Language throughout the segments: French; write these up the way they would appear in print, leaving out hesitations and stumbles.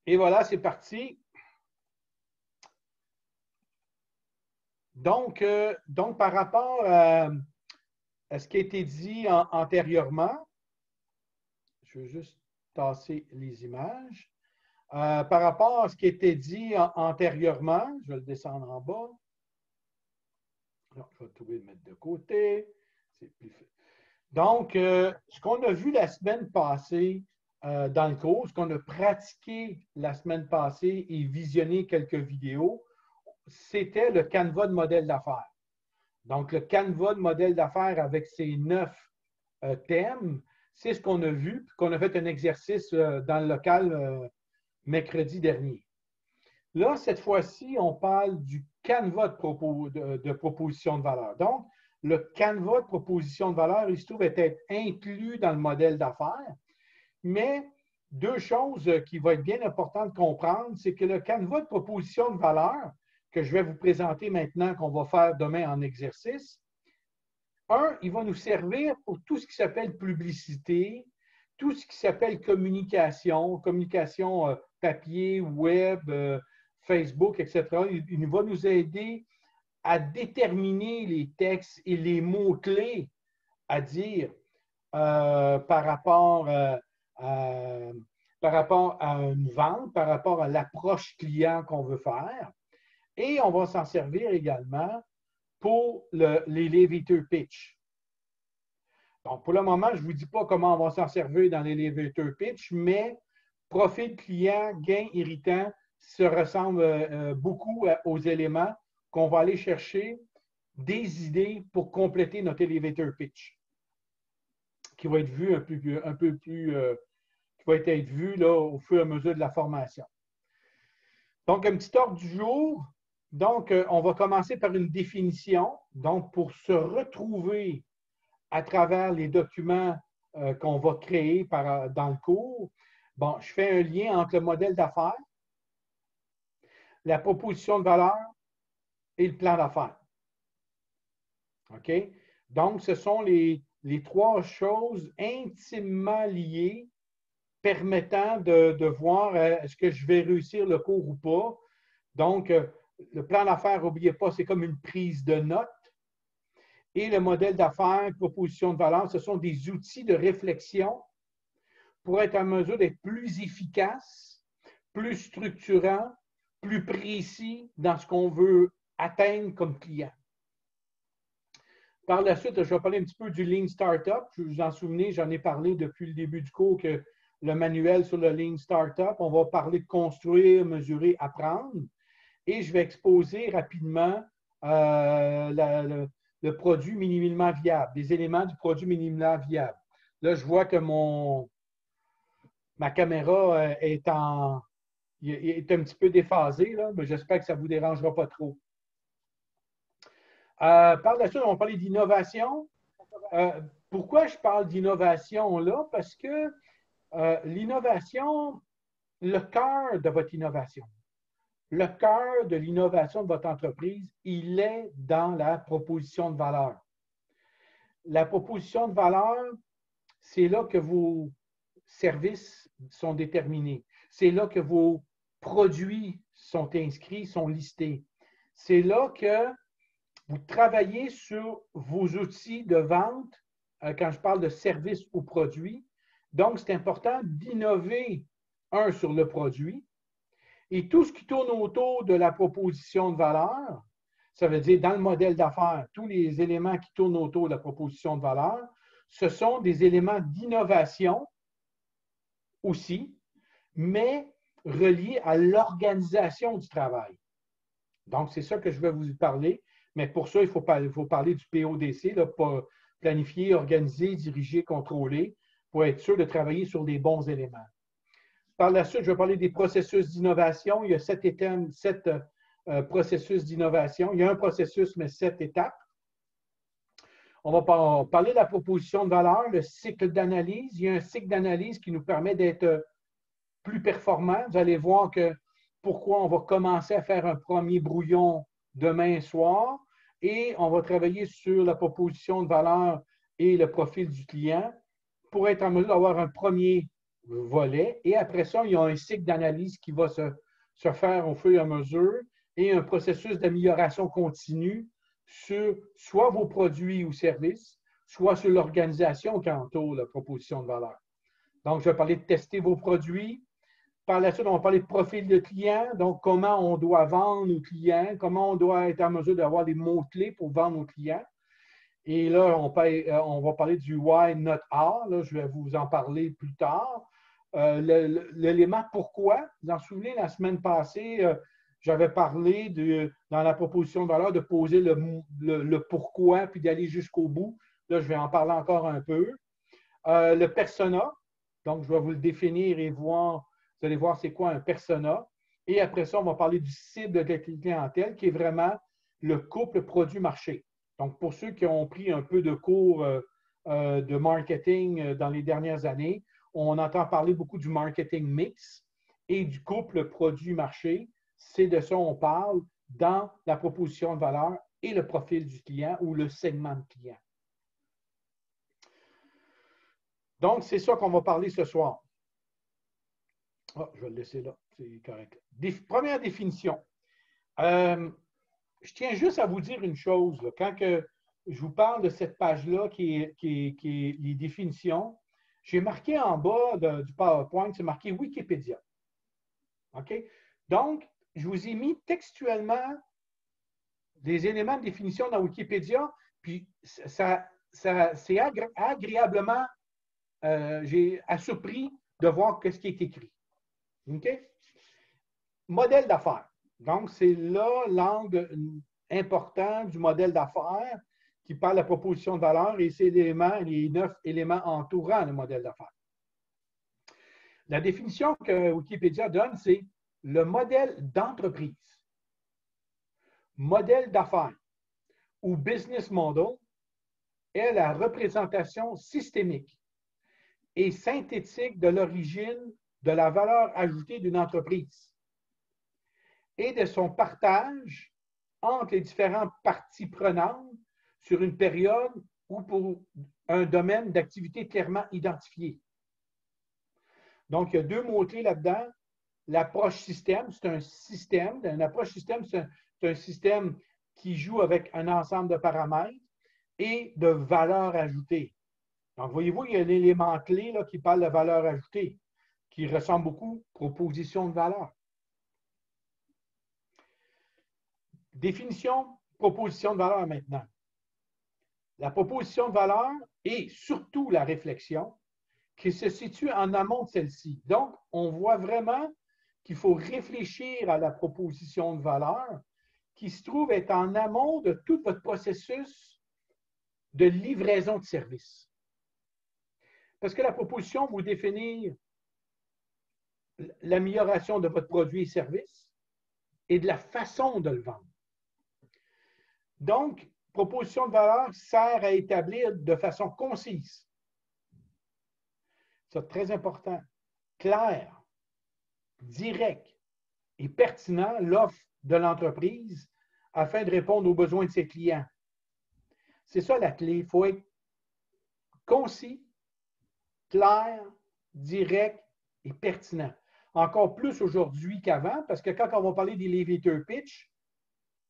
Et voilà, c'est parti. Donc, par rapport à ce qui a été dit antérieurement, je vais juste tasser les images. Par rapport à ce qui a été dit antérieurement, je vais le descendre en bas. Non, je vais tout le mettre de côté. Donc, ce qu'on a vu la semaine passée dans le cours, ce qu'on a pratiqué la semaine passée et visionné quelques vidéos, c'était le canevas de modèle d'affaires. Donc, le canevas de modèle d'affaires avec ses 9 thèmes, c'est ce qu'on a vu, puis qu'on a fait un exercice dans le local mercredi dernier. Là, cette fois-ci, on parle du canevas de proposition de valeur. Donc, le canevas de proposition de valeur, il se trouve être inclus dans le modèle d'affaires. Mais deux choses qui vont être bien importantes de comprendre, c'est que le canevas de proposition de valeur, que je vais vous présenter maintenant, qu'on va faire demain en exercice, il va nous servir pour tout ce qui s'appelle publicité, tout ce qui s'appelle communication papier, web, Facebook, etc. Il va nous aider à déterminer les textes et les mots-clés à dire par rapport à une vente, par rapport à l'approche client qu'on veut faire. Et on va s'en servir également pour l'elevator pitch. Donc, pour le moment, je ne vous dis pas comment on va s'en servir dans l'elevator pitch, mais profil client, gain irritant se ressemble beaucoup aux éléments qu'on va aller chercher des idées pour compléter notre elevator pitch, qui va être vu un peu plus, qui va être vu là, au fur et à mesure de la formation. Donc, un petit ordre du jour. Donc, on va commencer par une définition. Donc, pour se retrouver à travers les documents qu'on va créer dans le cours, bon, je fais un lien entre le modèle d'affaires, la proposition de valeur et le plan d'affaires. OK? Donc, ce sont les trois choses intimement liées permettant de voir est-ce que je vais réussir le cours ou pas. Donc, le plan d'affaires, n'oubliez pas, c'est comme une prise de notes. Et le modèle d'affaires, proposition de valeur, ce sont des outils de réflexion pour être en mesure d'être plus efficace, plus structurant, plus précis dans ce qu'on veut atteindre comme client. Par la suite, je vais parler un petit peu du Lean Startup. Vous en souvenez, j'en ai parlé depuis le début du cours que le manuel sur le Lean Startup, on va parler de construire, mesurer, apprendre. Et je vais exposer rapidement le produit minimalement viable, des éléments du produit minimalement viable. Là, je vois que ma caméra est un petit peu déphasée, là, mais j'espère que ça ne vous dérangera pas trop. Par la suite, on va parler d'innovation. Pourquoi je parle d'innovation là? Parce que l'innovation, le cœur de votre innovation, le cœur de l'innovation de votre entreprise, il est dans la proposition de valeur. La proposition de valeur, c'est là que vos services sont déterminés. C'est là que vos produits sont inscrits, sont listés. C'est là que vous travaillez sur vos outils de vente quand je parle de services ou produits. Donc, c'est important d'innover, sur le produit. Et tout ce qui tourne autour de la proposition de valeur, ça veut dire dans le modèle d'affaires, tous les éléments qui tournent autour de la proposition de valeur, ce sont des éléments d'innovation aussi, mais reliés à l'organisation du travail. Donc, c'est ça que je vais vous parler. Mais pour ça, il faut parler du PODC, là, pour planifier, organiser, diriger, contrôler, pour être sûr de travailler sur les bons éléments. Par la suite, je vais parler des processus d'innovation. Il y a 7 processus d'innovation. Il y a un processus, mais 7 étapes. On va parler de la proposition de valeur, le cycle d'analyse. Il y a un cycle d'analyse qui nous permet d'être plus performant. Vous allez voir pourquoi on va commencer à faire un premier brouillon demain soir et on va travailler sur la proposition de valeur et le profil du client pour être en mesure d'avoir un premier volets. Et après ça, il y a un cycle d'analyse qui va se faire au fur et à mesure et un processus d'amélioration continue sur soit vos produits ou services, soit sur l'organisation qui entoure la proposition de valeur. Donc, je vais parler de tester vos produits. Par la suite, on va parler de profil de client, donc comment on doit vendre aux clients, comment on doit être en mesure d'avoir des mots-clés pour vendre aux clients. Et là, on va parler du why, not how. Là, je vais vous en parler plus tard. L'élément pourquoi. Vous en souvenez, la semaine passée, j'avais parlé dans la proposition de valeur de poser le pourquoi puis d'aller jusqu'au bout. Là, je vais en parler encore un peu. Le persona. Donc, je vais vous le définir et voir. Vous allez voir c'est quoi un persona. Et après ça, on va parler du cible de la clientèle qui est vraiment le couple produit-marché. Donc, pour ceux qui ont pris un peu de cours de marketing dans les dernières années, on entend parler beaucoup du marketing mix et du couple produit-marché. C'est de ça qu'on parle dans la proposition de valeur et le profil du client ou le segment de client. Donc, c'est ça qu'on va parler ce soir. Oh, je vais le laisser là, c'est correct. Première définition. Je tiens juste à vous dire une chose. Là. Quand je vous parle de cette page-là qui est les définitions, j'ai marqué en bas du PowerPoint, c'est marqué Wikipédia. OK? Donc, je vous ai mis textuellement des éléments de définition dans Wikipédia, puis c'est agréablement, j'ai surpris de voir ce qui est écrit. OK? Modèle d'affaires. Donc, c'est là l'angle important du modèle d'affaires qui parle de la proposition de valeur et ces éléments, les 9 éléments entourant le modèle d'affaires. La définition que Wikipédia donne, c'est le modèle d'entreprise, modèle d'affaires ou business model est la représentation systémique et synthétique de l'origine de la valeur ajoutée d'une entreprise et de son partage entre les différentes parties prenantes sur une période ou pour un domaine d'activité clairement identifié. Donc, il y a deux mots-clés là-dedans. L'approche système, c'est un système. Une approche système, c'est un système qui joue avec un ensemble de paramètres et de valeurs ajoutées. Donc, voyez-vous, il y a l'élément clé là, qui parle de valeur ajoutée, qui ressemble beaucoup à proposition de valeur. Définition, proposition de valeur maintenant. La proposition de valeur et surtout la réflexion qui se situe en amont de celle-ci. Donc, on voit vraiment qu'il faut réfléchir à la proposition de valeur qui se trouve être en amont de tout votre processus de livraison de service. Parce que la proposition vous définit l'amélioration de votre produit et service et de la façon de le vendre. Donc, proposition de valeur sert à établir de façon concise. C'est très important, clair, direct et pertinent l'offre de l'entreprise afin de répondre aux besoins de ses clients. C'est ça la clé. Il faut être concis, clair, direct et pertinent. Encore plus aujourd'hui qu'avant, parce que quand on va parler d'elevator pitch,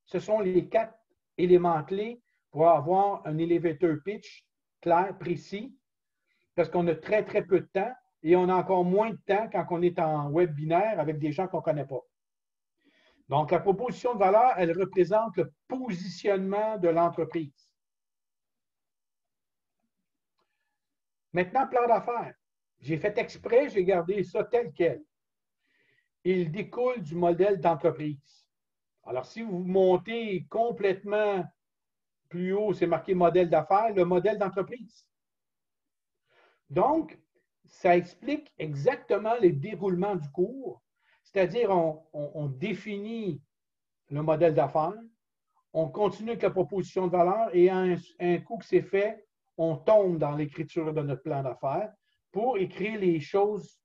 ce sont les 4 éléments clés pour avoir un elevator pitch clair, précis, parce qu'on a très, très peu de temps et on a encore moins de temps quand on est en webinaire avec des gens qu'on ne connaît pas. Donc, la proposition de valeur, elle représente le positionnement de l'entreprise. Maintenant, plan d'affaires. J'ai fait exprès, j'ai gardé ça tel quel. Il découle du modèle d'entreprise. Alors, si vous montez complètement plus haut, c'est marqué modèle d'affaires, le modèle d'entreprise. Donc, ça explique exactement les déroulements du cours, c'est-à-dire on définit le modèle d'affaires, on continue avec la proposition de valeur et un coup que c'est fait, on tombe dans l'écriture de notre plan d'affaires pour écrire les choses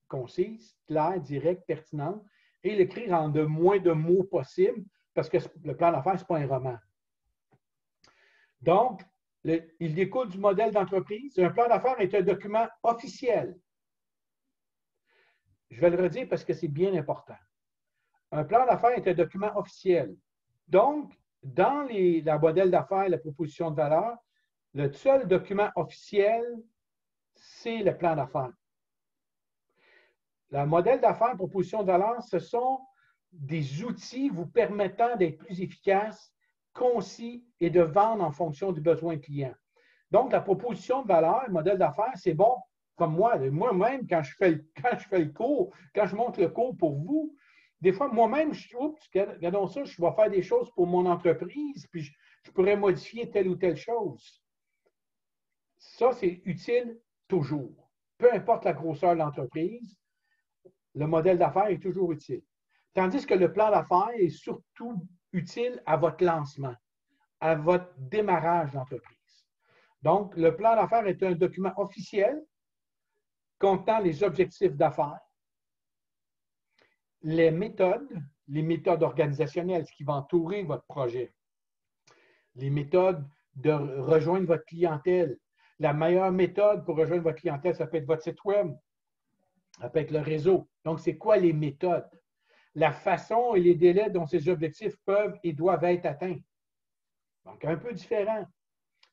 concises, claires, directes, pertinentes et l'écrire en de moins de mots possible parce que le plan d'affaires, ce n'est pas un roman. Donc, il découle du modèle d'entreprise. Un plan d'affaires est un document officiel Je vais le redire parce que c'est bien important. Un plan d'affaires est un document officiel. Donc, dans la modèle d'affaires, la proposition de valeur, le seul document officiel, c'est le plan d'affaires. Le modèle d'affaires, proposition de valeur, ce sont des outils vous permettant d'être plus efficace, concis et de vendre en fonction du besoin client. Donc, la proposition de valeur, le modèle d'affaires, c'est bon. Comme moi-même, quand je fais le cours, quand je montre le cours pour vous, des fois, moi-même, regardons ça, je vais faire des choses pour mon entreprise, puis je pourrais modifier telle ou telle chose. Ça, c'est utile toujours. Peu importe la grosseur de l'entreprise, le modèle d'affaires est toujours utile. Tandis que le plan d'affaires est surtout utile à votre lancement, à votre démarrage d'entreprise. Donc, le plan d'affaires est un document officiel contenant les objectifs d'affaires, les méthodes organisationnelles, ce qui va entourer votre projet, les méthodes de rejoindre votre clientèle. La meilleure méthode pour rejoindre votre clientèle, ça peut être votre site web, ça peut être le réseau. Donc, c'est quoi les méthodes? La façon et les délais dont ces objectifs peuvent et doivent être atteints. Donc, un peu différent.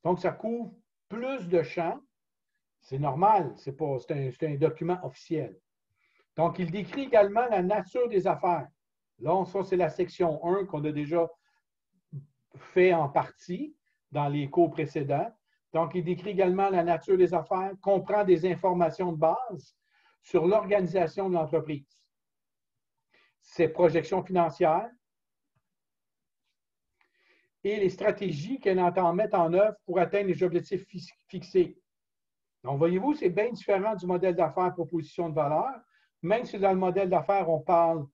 Donc, ça couvre plus de champs. C'est normal, c'est un document officiel. Donc, il décrit également la nature des affaires. Là, ça, c'est la section 1 qu'on a déjà fait en partie dans les cours précédents. Donc, il décrit également la nature des affaires, comprend des informations de base sur l'organisation de l'entreprise, ses projections financières et les stratégies qu'elle entend mettre en œuvre pour atteindre les objectifs fixés. Donc, voyez-vous, c'est bien différent du modèle d'affaires proposition de valeur. Même si dans le modèle d'affaires, on parle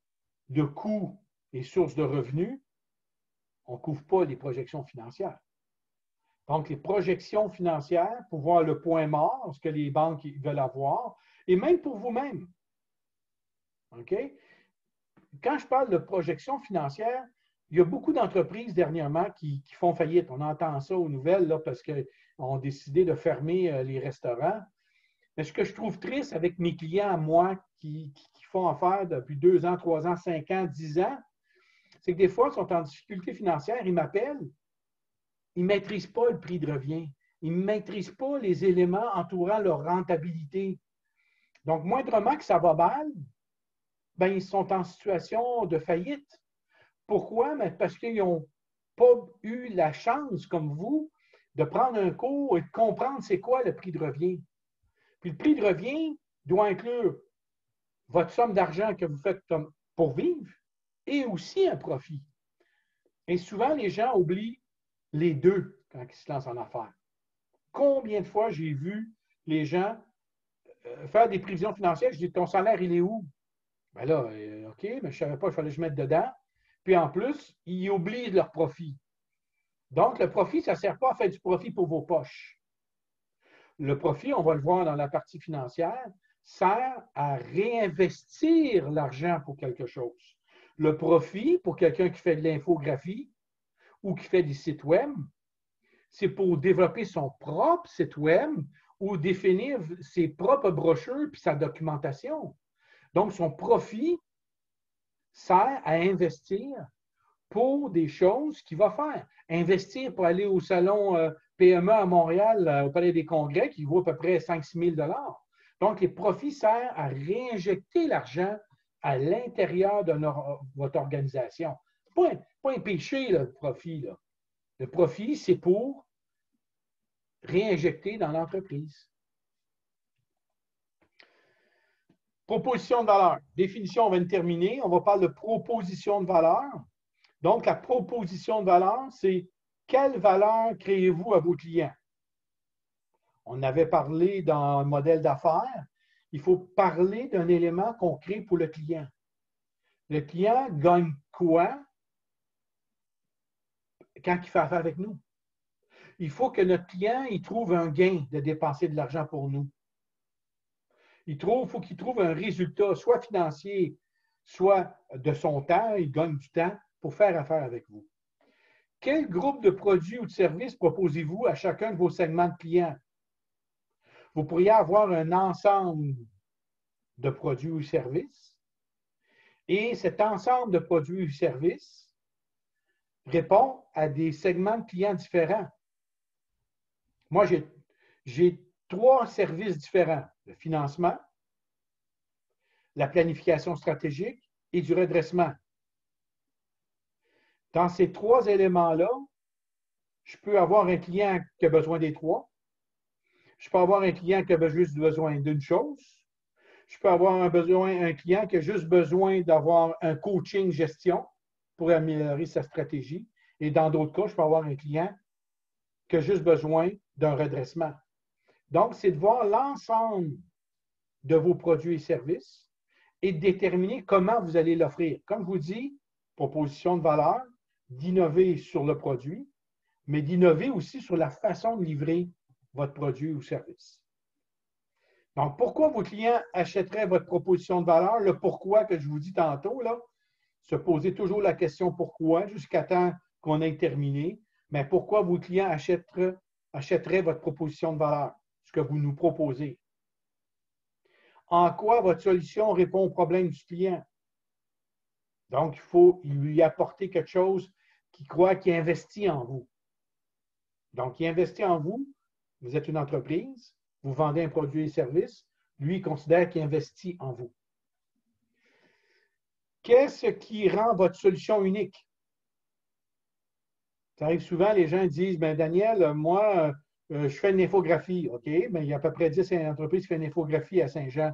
de coûts et sources de revenus, on ne couvre pas les projections financières. Donc, les projections financières pour voir le point mort, ce que les banques veulent avoir, et même pour vous-même. OK? Quand je parle de projections financières, il y a beaucoup d'entreprises dernièrement qui font faillite. On entend ça aux nouvelles là, parce qu'ils ont décidé de fermer les restaurants. Mais ce que je trouve triste avec mes clients à moi qui font affaire depuis 2 ans, 3 ans, 5 ans, 10 ans, c'est que des fois, ils sont en difficulté financière, ils m'appellent, ils ne maîtrisent pas le prix de revient, ils ne maîtrisent pas les éléments entourant leur rentabilité. Donc, moindrement que ça va mal, ben, ils sont en situation de faillite. Pourquoi? Ben, parce qu'ils n'ont pas eu la chance, comme vous, de prendre un cours et de comprendre c'est quoi le prix de revient. Puis le prix de revient doit inclure votre somme d'argent que vous faites pour vivre et aussi un profit. Et souvent, les gens oublient les deux quand ils se lancent en affaires. Combien de fois j'ai vu les gens faire des prévisions financières? Je dis, ton salaire, il est où? Ben là, OK, mais je ne savais pas, il fallait que je mette dedans. Puis en plus, ils oublient leur profit. Donc, le profit, ça ne sert pas à faire du profit pour vos poches. Le profit, on va le voir dans la partie financière, sert à réinvestir l'argent pour quelque chose. Le profit, pour quelqu'un qui fait de l'infographie ou qui fait des sites web, c'est pour développer son propre site web ou définir ses propres brochures puis sa documentation. Donc, son profit sert à investir pour des choses qu'il va faire. Investir pour aller au salon PME à Montréal, au Palais des Congrès, qui vaut à peu près 5 000 $. Donc, les profits servent à réinjecter l'argent à l'intérieur de votre organisation. Ce n'est pas un péché, là, le profit. Là. Le profit, c'est pour réinjecter dans l'entreprise. Proposition de valeur. Définition, on va terminer. On va parler de proposition de valeur. Donc, la proposition de valeur, c'est quelle valeur créez-vous à vos clients? On avait parlé dans le modèle d'affaires. Il faut parler d'un élément qu'on crée pour le client. Le client gagne quoi quand il fait affaire avec nous? Il faut que notre client il trouve un gain de dépenser de l'argent pour nous. Il faut qu'il trouve un résultat, soit financier, soit de son temps, il gagne du temps pour faire affaire avec vous. Quel groupe de produits ou de services proposez-vous à chacun de vos segments de clients? Vous pourriez avoir un ensemble de produits ou services. Et cet ensemble de produits ou services répond à des segments de clients différents. Moi, j'ai 3 services différents: le financement, la planification stratégique et du redressement. Dans ces 3 éléments-là, je peux avoir un client qui a besoin des 3. Je peux avoir un client qui a juste besoin d'une chose. Je peux avoir un client qui a juste besoin d'avoir un coaching gestion pour améliorer sa stratégie. Et dans d'autres cas, je peux avoir un client qui a juste besoin d'un redressement. Donc, c'est de voir l'ensemble de vos produits et services et de déterminer comment vous allez l'offrir. Comme je vous dis, proposition de valeur, d'innover sur le produit, mais d'innover aussi sur la façon de livrer votre produit ou service. Donc, pourquoi vos clients achèteraient votre proposition de valeur? Le pourquoi que je vous dis tantôt, là, se poser toujours la question pourquoi jusqu'à temps qu'on ait terminé, mais pourquoi vos clients achèteraient votre proposition de valeur, ce que vous nous proposez? En quoi votre solution répond au problème du client? Donc, il faut lui apporter quelque chose qui croit qu'il investit en vous. Donc, il investit en vous, vous êtes une entreprise, vous vendez un produit et service, lui, il considère qu'il investit en vous. Qu'est-ce qui rend votre solution unique? Ça arrive souvent, les gens disent, ben Daniel, moi, je fais une infographie. OK, ben, il y a à peu près 10 entreprises qui font une infographie à Saint-Jean.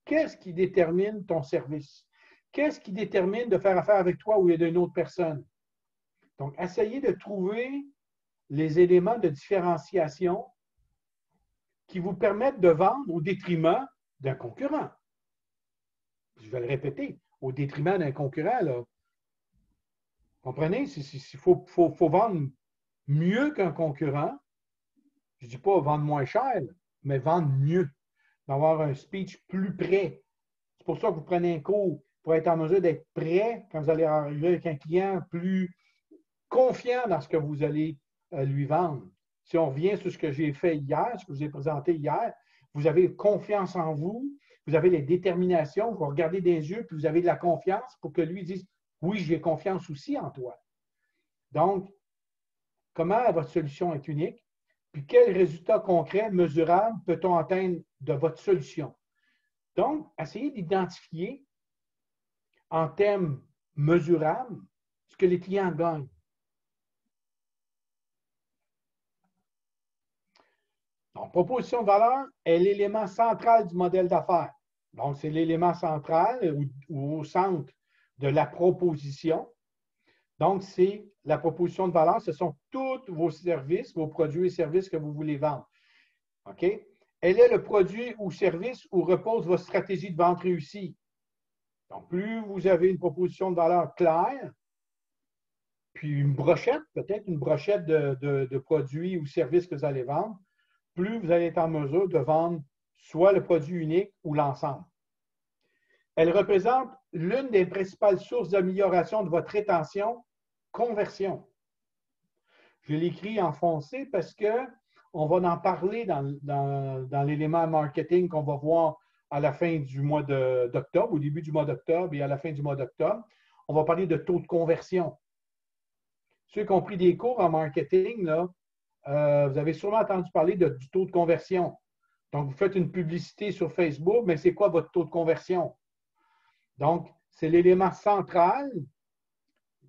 Qu'est-ce qui détermine ton service? Qu'est-ce qui détermine de faire affaire avec toi ou d'une autre personne? Donc, essayez de trouver les éléments de différenciation qui vous permettent de vendre au détriment d'un concurrent. Je vais le répéter, au détriment d'un concurrent, là. Comprenez? Il faut vendre mieux qu'un concurrent. Je ne dis pas vendre moins cher, mais vendre mieux. D'avoir un speech plus près. C'est pour ça que vous prenez un cours pour être en mesure d'être prêt quand vous allez arriver avec un client plus confiant dans ce que vous allez lui vendre. Si on revient sur ce que j'ai fait hier, ce que je vous ai présenté hier, vous avez confiance en vous, vous avez les déterminations, vous regardez des yeux, puis vous avez de la confiance pour que lui dise « Oui, j'ai confiance aussi en toi ». Donc, comment votre solution est unique? Puis quels résultats concrets, mesurables peut-on atteindre de votre solution? Donc, essayez d'identifier en termes mesurables ce que les clients gagnent. Donc, proposition de valeur est l'élément central du modèle d'affaires. Donc, c'est l'élément central ou au centre de la proposition. Donc, c'est la proposition de valeur, ce sont tous vos services, vos produits et services que vous voulez vendre. OK? Elle est le produit ou service où repose votre stratégie de vente réussie. Donc, plus vous avez une proposition de valeur claire, puis une brochette, peut-être une brochette de produits ou services que vous allez vendre, plus vous allez être en mesure de vendre soit le produit unique ou l'ensemble. Elle représente l'une des principales sources d'amélioration de votre rétention, conversion. Je l'écris en foncé parce qu'on va en parler dans l'élément marketing qu'on va voir à la fin du mois d'octobre, au début du mois d'octobre et à la fin du mois d'octobre. On va parler de taux de conversion. Ceux qui ont pris des cours en marketing, là, vous avez sûrement entendu parler du taux de conversion. Donc, vous faites une publicité sur Facebook, mais c'est quoi votre taux de conversion? Donc, c'est l'élément central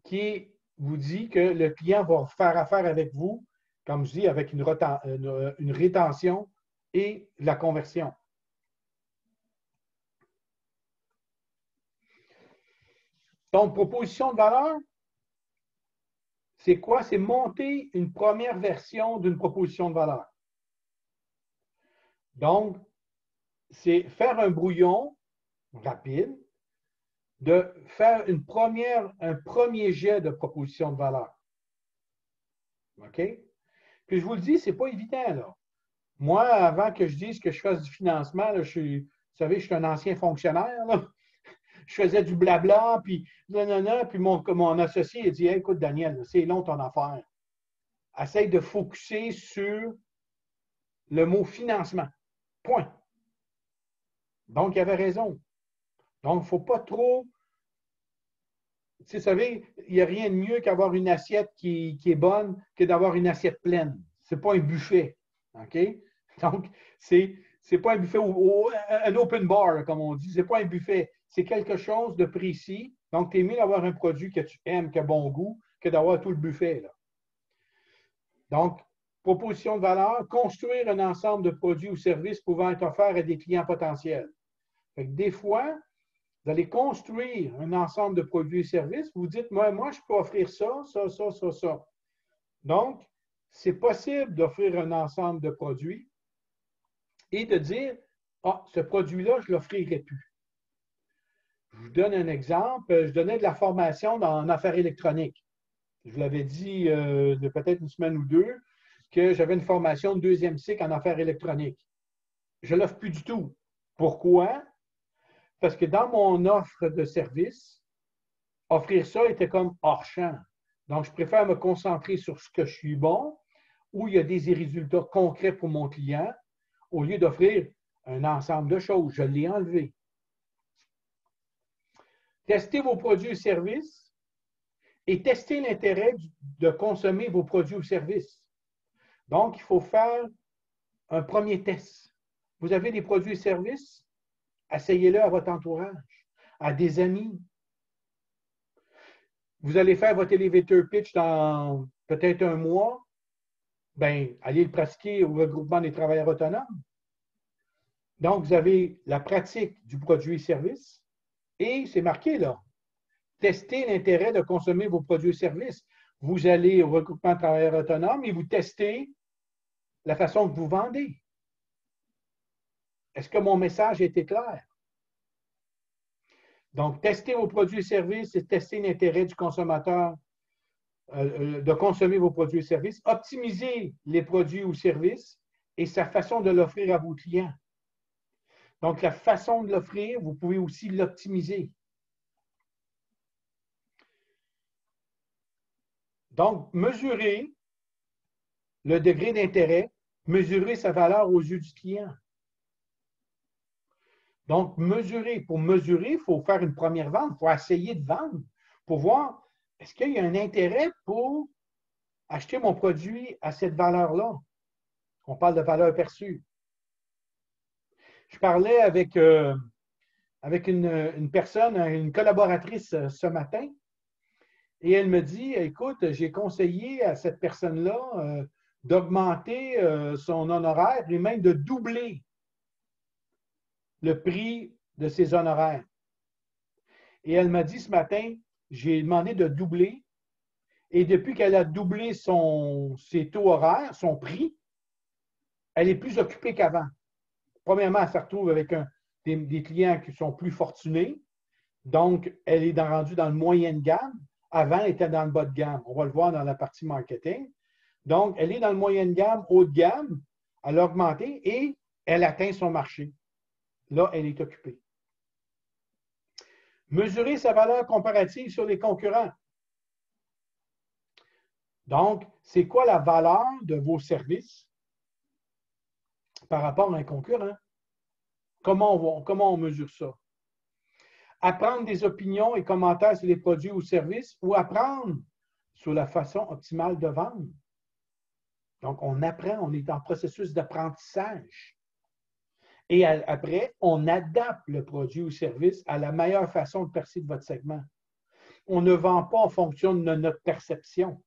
qui vous dit que le client va faire affaire avec vous, comme je dis, avec une rétention et la conversion. Donc, proposition de valeur, c'est quoi? C'est monter une première version d'une proposition de valeur. Donc, c'est faire un brouillon rapide, de faire un premier jet de proposition de valeur. OK? Puis je vous le dis, ce n'est pas évident, là. Moi, avant que je dise que je fasse du financement, là, vous savez, je suis un ancien fonctionnaire, là. Je faisais du blabla, puis puis mon associé a dit hey, écoute, Daniel, c'est long ton affaire. Essaye de focusser sur le mot financement. Point. Donc, il avait raison. Donc, il ne faut pas trop. Vous savez, il n'y a rien de mieux qu'avoir une assiette qui est bonne que d'avoir une assiette pleine. Ce n'est pas un buffet. OK? Donc, c'est pas un buffet ou un open bar, comme on dit. Ce n'est pas un buffet. C'est quelque chose de précis. Donc, tu es mieux d'avoir un produit que tu aimes, qui a bon goût, que d'avoir tout le buffet, là. Donc, proposition de valeur, construire un ensemble de produits ou services pouvant être offerts à des clients potentiels. Fait que des fois, vous allez construire un ensemble de produits et services. Vous dites, moi, je peux offrir ça, ça, ça, ça, ça. Donc, c'est possible d'offrir un ensemble de produits et de dire, ah, ce produit-là, je ne l'offrirai plus. Je vous donne un exemple. Je donnais de la formation en affaires électroniques. Je vous l'avais dit il y a peut-être une semaine ou deux que j'avais une formation de deuxième cycle en affaires électroniques. Je ne l'offre plus du tout. Pourquoi? Parce que dans mon offre de service, offrir ça était comme hors champ. Donc, je préfère me concentrer sur ce que je suis bon, où il y a des résultats concrets pour mon client, au lieu d'offrir un ensemble de choses. Je l'ai enlevé. Testez vos produits et services et testez l'intérêt de consommer vos produits ou services. Donc, il faut faire un premier test. Vous avez des produits et services, essayez-le à votre entourage, à des amis. Vous allez faire votre elevator pitch dans peut-être un mois, bien, allez le pratiquer au regroupement des travailleurs autonomes. Donc, vous avez la pratique du produit et service et c'est marqué là. Testez l'intérêt de consommer vos produits et services. Vous allez au regroupement de travailleurs autonomes et vous testez la façon que vous vendez. Est-ce que mon message a été clair? Donc, testez vos produits et services et testez l'intérêt du consommateur de consommer vos produits et services. Optimisez les produits ou services et sa façon de l'offrir à vos clients. Donc, la façon de l'offrir, vous pouvez aussi l'optimiser. Donc, mesurez le degré d'intérêt, mesurez sa valeur aux yeux du client. Donc, mesurer. Pour mesurer, il faut faire une première vente, il faut essayer de vendre pour voir est-ce qu'il y a un intérêt pour acheter mon produit à cette valeur-là. On parle de valeur perçue. Je parlais avec une personne, une collaboratrice ce matin, et elle me dit, écoute, j'ai conseillé à cette personne-là d'augmenter son honoraire et même de doubler le prix de ses honoraires. Et elle m'a dit ce matin, j'ai demandé de doubler, et depuis qu'elle a doublé ses taux horaires, son prix, elle est plus occupée qu'avant. Premièrement, elle se retrouve avec des clients qui sont plus fortunés, donc elle est rendue dans le moyenne gamme. Avant, elle était dans le bas de gamme. On va le voir dans la partie marketing. Donc, elle est dans le moyenne gamme, haut de gamme, elle a augmenté et elle atteint son marché. Là, elle est occupée. Mesurer sa valeur comparative sur les concurrents. Donc, c'est quoi la valeur de vos services par rapport à un concurrent? Comment on mesure ça? Apprendre des opinions et commentaires sur les produits ou services ou apprendre sur la façon optimale de vendre. Donc, on apprend, on est en processus d'apprentissage. Et après, on adapte le produit ou service à la meilleure façon de percer de votre segment. On ne vend pas en fonction de notre perception.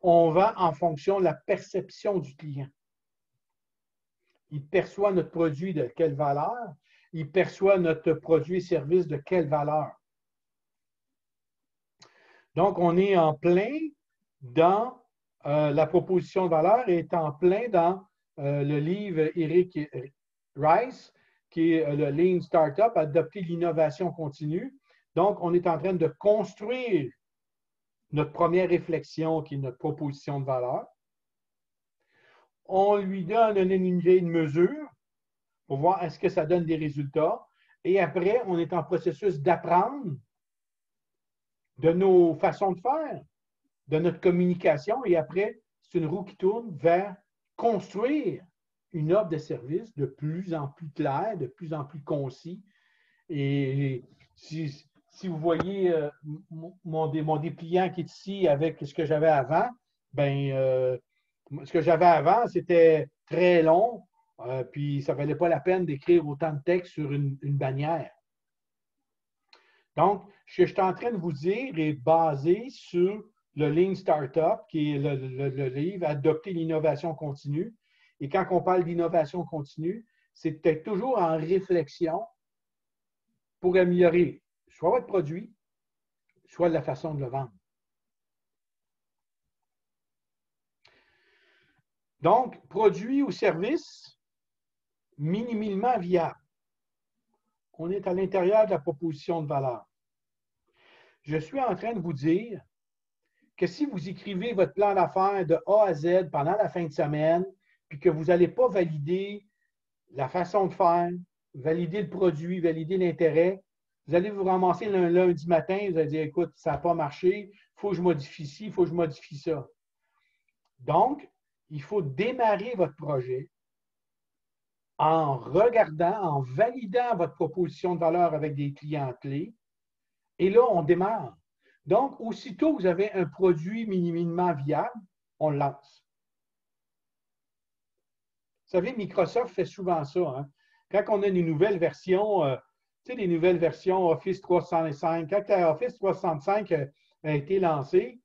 On vend en fonction de la perception du client. Il perçoit notre produit de quelle valeur, il perçoit notre produit et service de quelle valeur. Donc, on est en plein dans la proposition de valeur et est en plein dans le livre Eric Rice, qui est le Lean Startup, adopter l'innovation continue. Donc, on est en train de construire notre première réflexion, qui est notre proposition de valeur. On lui donne une unité de mesure pour voir est-ce que ça donne des résultats. Et après, on est en processus d'apprendre de nos façons de faire, de notre communication. Et après, c'est une roue qui tourne vers construire une offre de service de plus en plus claire, de plus en plus concis. Et si vous voyez mon dépliant qui est ici avec ce que j'avais avant, ben, ce que j'avais avant, c'était très long, puis ça ne valait pas la peine d'écrire autant de texte sur une bannière. Donc, ce que je suis en train de vous dire est basé sur le Lean Startup, qui est le livre Adopter l'innovation continue. Et quand on parle d'innovation continue, c'est peut-être toujours en réflexion pour améliorer soit votre produit, soit la façon de le vendre. Donc, produit ou service minimalement viable. On est à l'intérieur de la proposition de valeur. Je suis en train de vous dire que si vous écrivez votre plan d'affaires de A à Z pendant la fin de semaine, puis que vous n'allez pas valider la façon de faire, valider le produit, valider l'intérêt, vous allez vous ramasser un lundi matin, vous allez dire, écoute, ça n'a pas marché, il faut que je modifie ci, il faut que je modifie ça. Donc, il faut démarrer votre projet en regardant, en validant votre proposition de valeur avec des clients clés. Et là, on démarre. Donc, aussitôt que vous avez un produit minimum viable, on le lance. Vous savez, Microsoft fait souvent ça. Hein? Quand on a une nouvelle version, tu sais, les nouvelles versions Office 365, quand Office 365 a été lancé,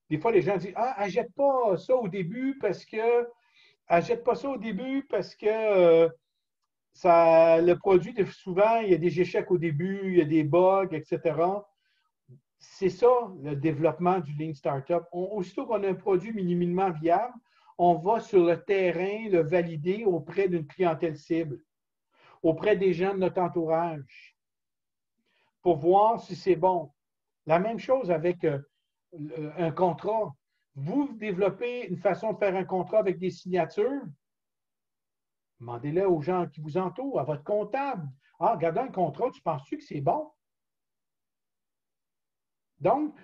des fois, les gens disent « Ah, achète pas ça au début parce que le produit, souvent, il y a des échecs au début, il y a des bugs, etc. » C'est ça, le développement du Lean Startup. Aussitôt qu'on a un produit minimum viable, on va sur le terrain le valider auprès d'une clientèle cible, auprès des gens de notre entourage, pour voir si c'est bon. La même chose avec un contrat. Vous développez une façon de faire un contrat avec des signatures, demandez-le aux gens qui vous entourent, à votre comptable. Ah, regardant le contrat, tu penses-tu que c'est bon? Donc,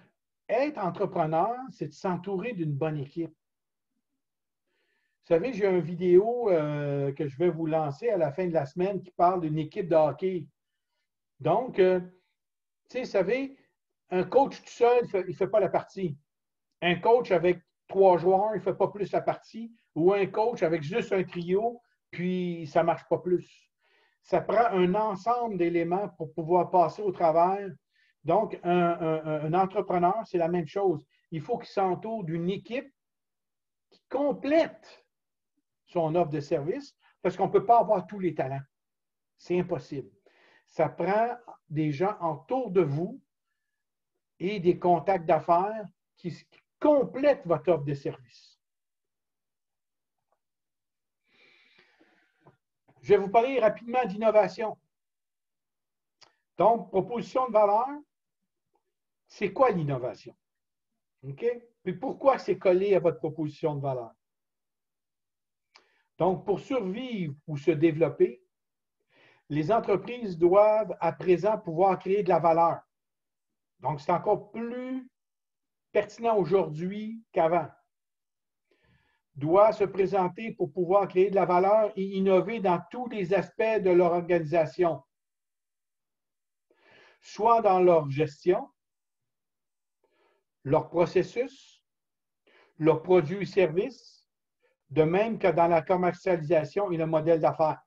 être entrepreneur, c'est de s'entourer d'une bonne équipe. Vous savez, j'ai une vidéo que je vais vous lancer à la fin de la semaine qui parle d'une équipe de hockey. Donc, tu sais, vous savez, un coach tout seul, il ne fait pas la partie. Un coach avec 3 joueurs, il ne fait pas plus la partie. Ou un coach avec juste un trio, puis ça ne marche pas plus. Ça prend un ensemble d'éléments pour pouvoir passer au travers. Donc, un entrepreneur, c'est la même chose. Il faut qu'il s'entoure d'une équipe qui complète son offre de service parce qu'on ne peut pas avoir tous les talents. C'est impossible. Ça prend des gens autour de vous et des contacts d'affaires qui complètent votre offre de service. Je vais vous parler rapidement d'innovation. Donc, proposition de valeur, c'est quoi l'innovation? OK? Puis pourquoi c'est collé à votre proposition de valeur? Donc, pour survivre ou se développer, les entreprises doivent à présent pouvoir créer de la valeur. Donc, c'est encore plus pertinent aujourd'hui qu'avant. Doit se présenter pour pouvoir créer de la valeur et innover dans tous les aspects de leur organisation, soit dans leur gestion, leur processus, leurs produits et services, de même que dans la commercialisation et le modèle d'affaires.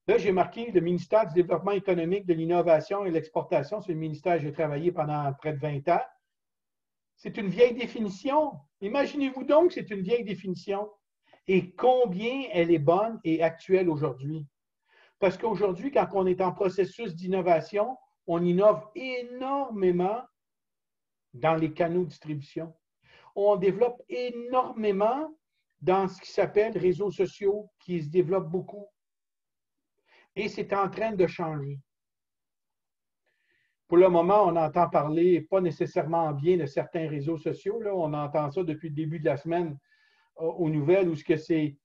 Là, j'ai marqué le ministère du Développement économique, de l'Innovation et de l'Exportation. C'est le ministère que j'ai travaillé pendant près de 20 ans. C'est une vieille définition. Imaginez-vous donc que c'est une vieille définition. Et combien elle est bonne et actuelle aujourd'hui. Parce qu'aujourd'hui, quand on est en processus d'innovation, on innove énormément dans les canaux de distribution. On développe énormément dans ce qui s'appelle réseaux sociaux, qui se développent beaucoup. Et c'est en train de changer. Pour le moment, on entend parler pas nécessairement bien de certains réseaux sociaux. Là. On entend ça depuis le début de la semaine aux nouvelles, où c'est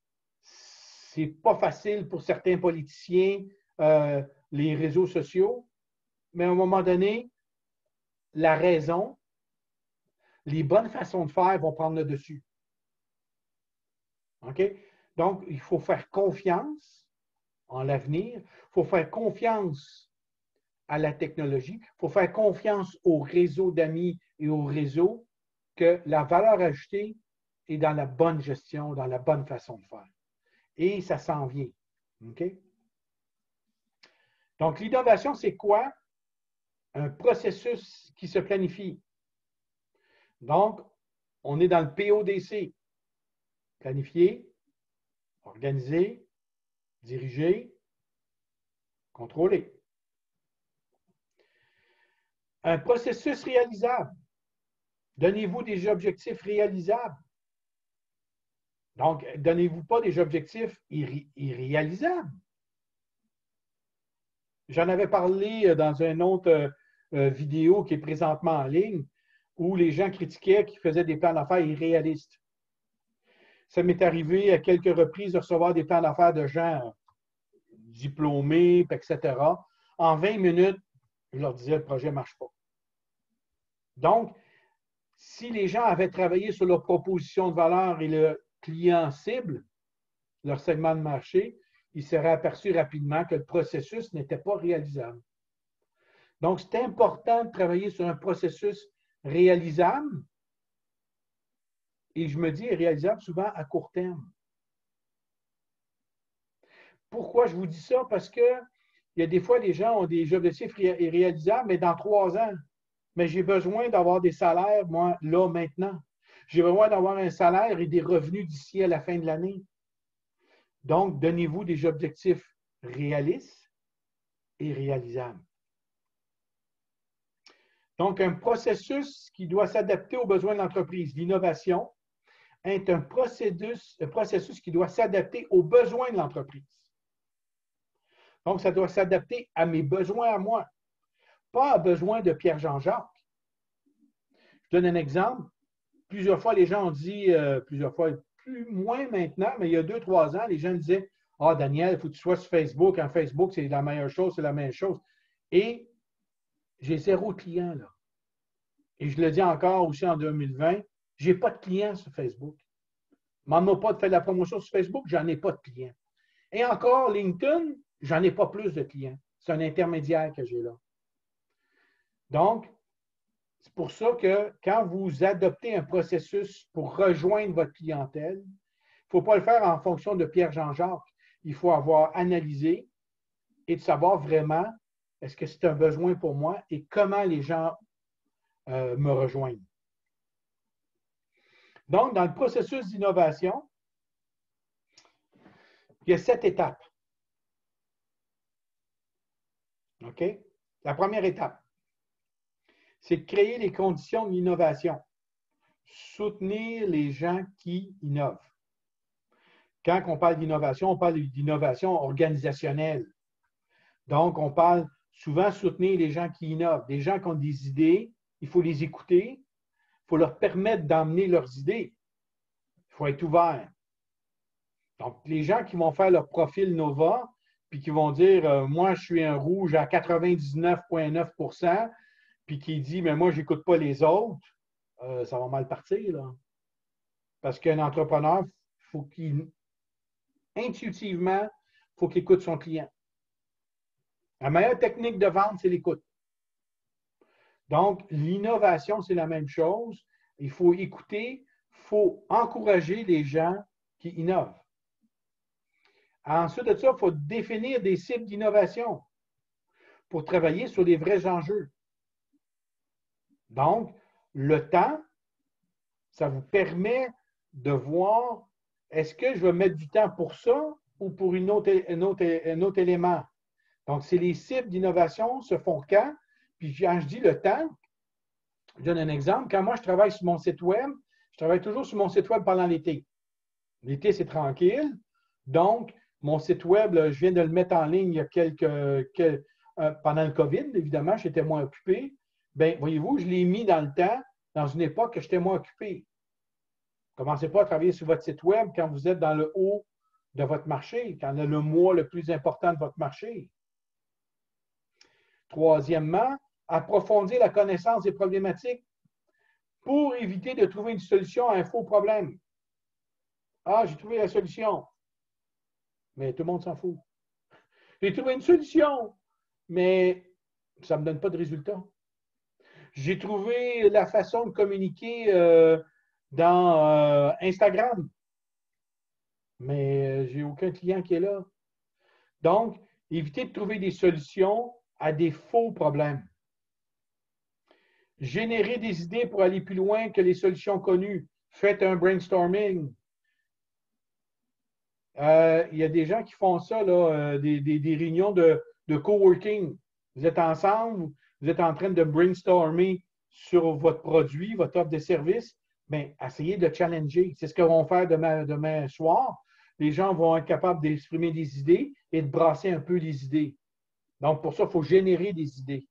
pas facile pour certains politiciens, les réseaux sociaux. Mais à un moment donné, la raison, les bonnes façons de faire vont prendre le dessus. OK? Donc, il faut faire confiance en l'avenir, il faut faire confiance à la technologie, il faut faire confiance au réseau d'amis et au réseau que la valeur ajoutée est dans la bonne gestion, dans la bonne façon de faire. Et ça s'en vient. OK? Donc, l'innovation, c'est quoi? Un processus qui se planifie. Donc, on est dans le PODC. Planifier, organiser, diriger, contrôler. Un processus réalisable. Donnez-vous des objectifs réalisables. Donc, donnez-vous pas des objectifs irréalisables. J'en avais parlé dans une autre vidéo qui est présentement en ligne, où les gens critiquaient qu'ils faisaient des plans d'affaires irréalistes. Ça m'est arrivé à quelques reprises de recevoir des plans d'affaires de gens diplômés, etc. En 20 minutes, je leur disais, le projet ne marche pas. Donc, si les gens avaient travaillé sur leur proposition de valeur et le client cible, leur segment de marché, ils seraient aperçus rapidement que le processus n'était pas réalisable. Donc, c'est important de travailler sur un processus réalisable et je me dis réalisable souvent à court terme. Pourquoi je vous dis ça? Parce que il y a des fois, les gens ont des objectifs réalisables, mais dans 3 ans. Mais j'ai besoin d'avoir des salaires, moi, là, maintenant. J'ai besoin d'avoir un salaire et des revenus d'ici à la fin de l'année. Donc, donnez-vous des objectifs réalistes et réalisables. Donc, un processus qui doit s'adapter aux besoins de l'entreprise. L'innovation est un processus qui doit s'adapter aux besoins de l'entreprise. Donc, ça doit s'adapter à mes besoins à moi, pas aux besoins de Pierre-Jean-Jacques. Je donne un exemple. Plusieurs fois, les gens ont dit, moins maintenant, mais il y a 2-3 ans, les gens disaient, « Ah, Daniel, il faut que tu sois sur Facebook. En Facebook, c'est la meilleure chose, c'est la même chose. » Et j'ai 0 clients, là. Et je le dis encore aussi en 2020, je n'ai pas de clients sur Facebook. M'en a pas de faire de la promotion sur Facebook, j'en ai pas de clients. Et encore, LinkedIn, j'en ai pas plus de clients. C'est un intermédiaire que j'ai là. Donc, c'est pour ça que quand vous adoptez un processus pour rejoindre votre clientèle, il ne faut pas le faire en fonction de Pierre-Jean-Jacques. Il faut avoir analysé et de savoir vraiment est-ce que c'est un besoin pour moi et comment les gens me rejoignent. Donc, dans le processus d'innovation, il y a 7 étapes. OK? La première étape, c'est de créer les conditions de l'innovation. Soutenir les gens qui innovent. Quand on parle d'innovation, on parle d'innovation organisationnelle. Donc, on parle souvent de soutenir les gens qui innovent. Des gens qui ont des idées, il faut les écouter, il faut leur permettre d'emmener leurs idées. Il faut être ouvert. Donc, les gens qui vont faire leur profil Nova, puis qui vont dire moi, je suis un rouge à 99,9%, puis qui dit mais moi, je n'écoute pas les autres, ça va mal partir, là. Parce qu'un entrepreneur, faut qu'il intuitivement, il faut qu'il écoute son client. La meilleure technique de vente, c'est l'écoute. Donc, l'innovation, c'est la même chose. Il faut écouter, il faut encourager les gens qui innovent. Ensuite de ça, il faut définir des cibles d'innovation pour travailler sur les vrais enjeux. Donc, le temps, ça vous permet de voir est-ce que je vais mettre du temps pour ça ou pour un autre élément. Donc, c'est les cibles d'innovation se font quand? Puis quand je dis le temps, je donne un exemple. Quand moi, je travaille sur mon site web, je travaille toujours sur mon site web pendant l'été. L'été, c'est tranquille. Donc, mon site web, là, je viens de le mettre en ligne il y a pendant le COVID, évidemment, j'étais moins occupé. Bien, voyez-vous, je l'ai mis dans le temps, dans une époque que j'étais moins occupé. Commencez pas à travailler sur votre site web quand vous êtes dans le haut de votre marché, quand on a le mois le plus important de votre marché. Troisièmement, approfondir la connaissance des problématiques pour éviter de trouver une solution à un faux problème. Ah, j'ai trouvé la solution. mais tout le monde s'en fout. J'ai trouvé une solution, mais ça ne me donne pas de résultat. J'ai trouvé la façon de communiquer dans Instagram, mais j'ai aucun client qui est là. Donc, évitez de trouver des solutions à des faux problèmes. Générez des idées pour aller plus loin que les solutions connues. Faites un brainstorming. Il y a des gens qui font ça, là, des réunions de coworking. Vous êtes ensemble, vous êtes en train de brainstormer sur votre produit, votre offre de service. Bien, essayez de challenger. C'est ce que vont faire demain soir. Les gens vont être capables d'exprimer des idées et de brasser un peu les idées. Donc, pour ça, il faut générer des idées.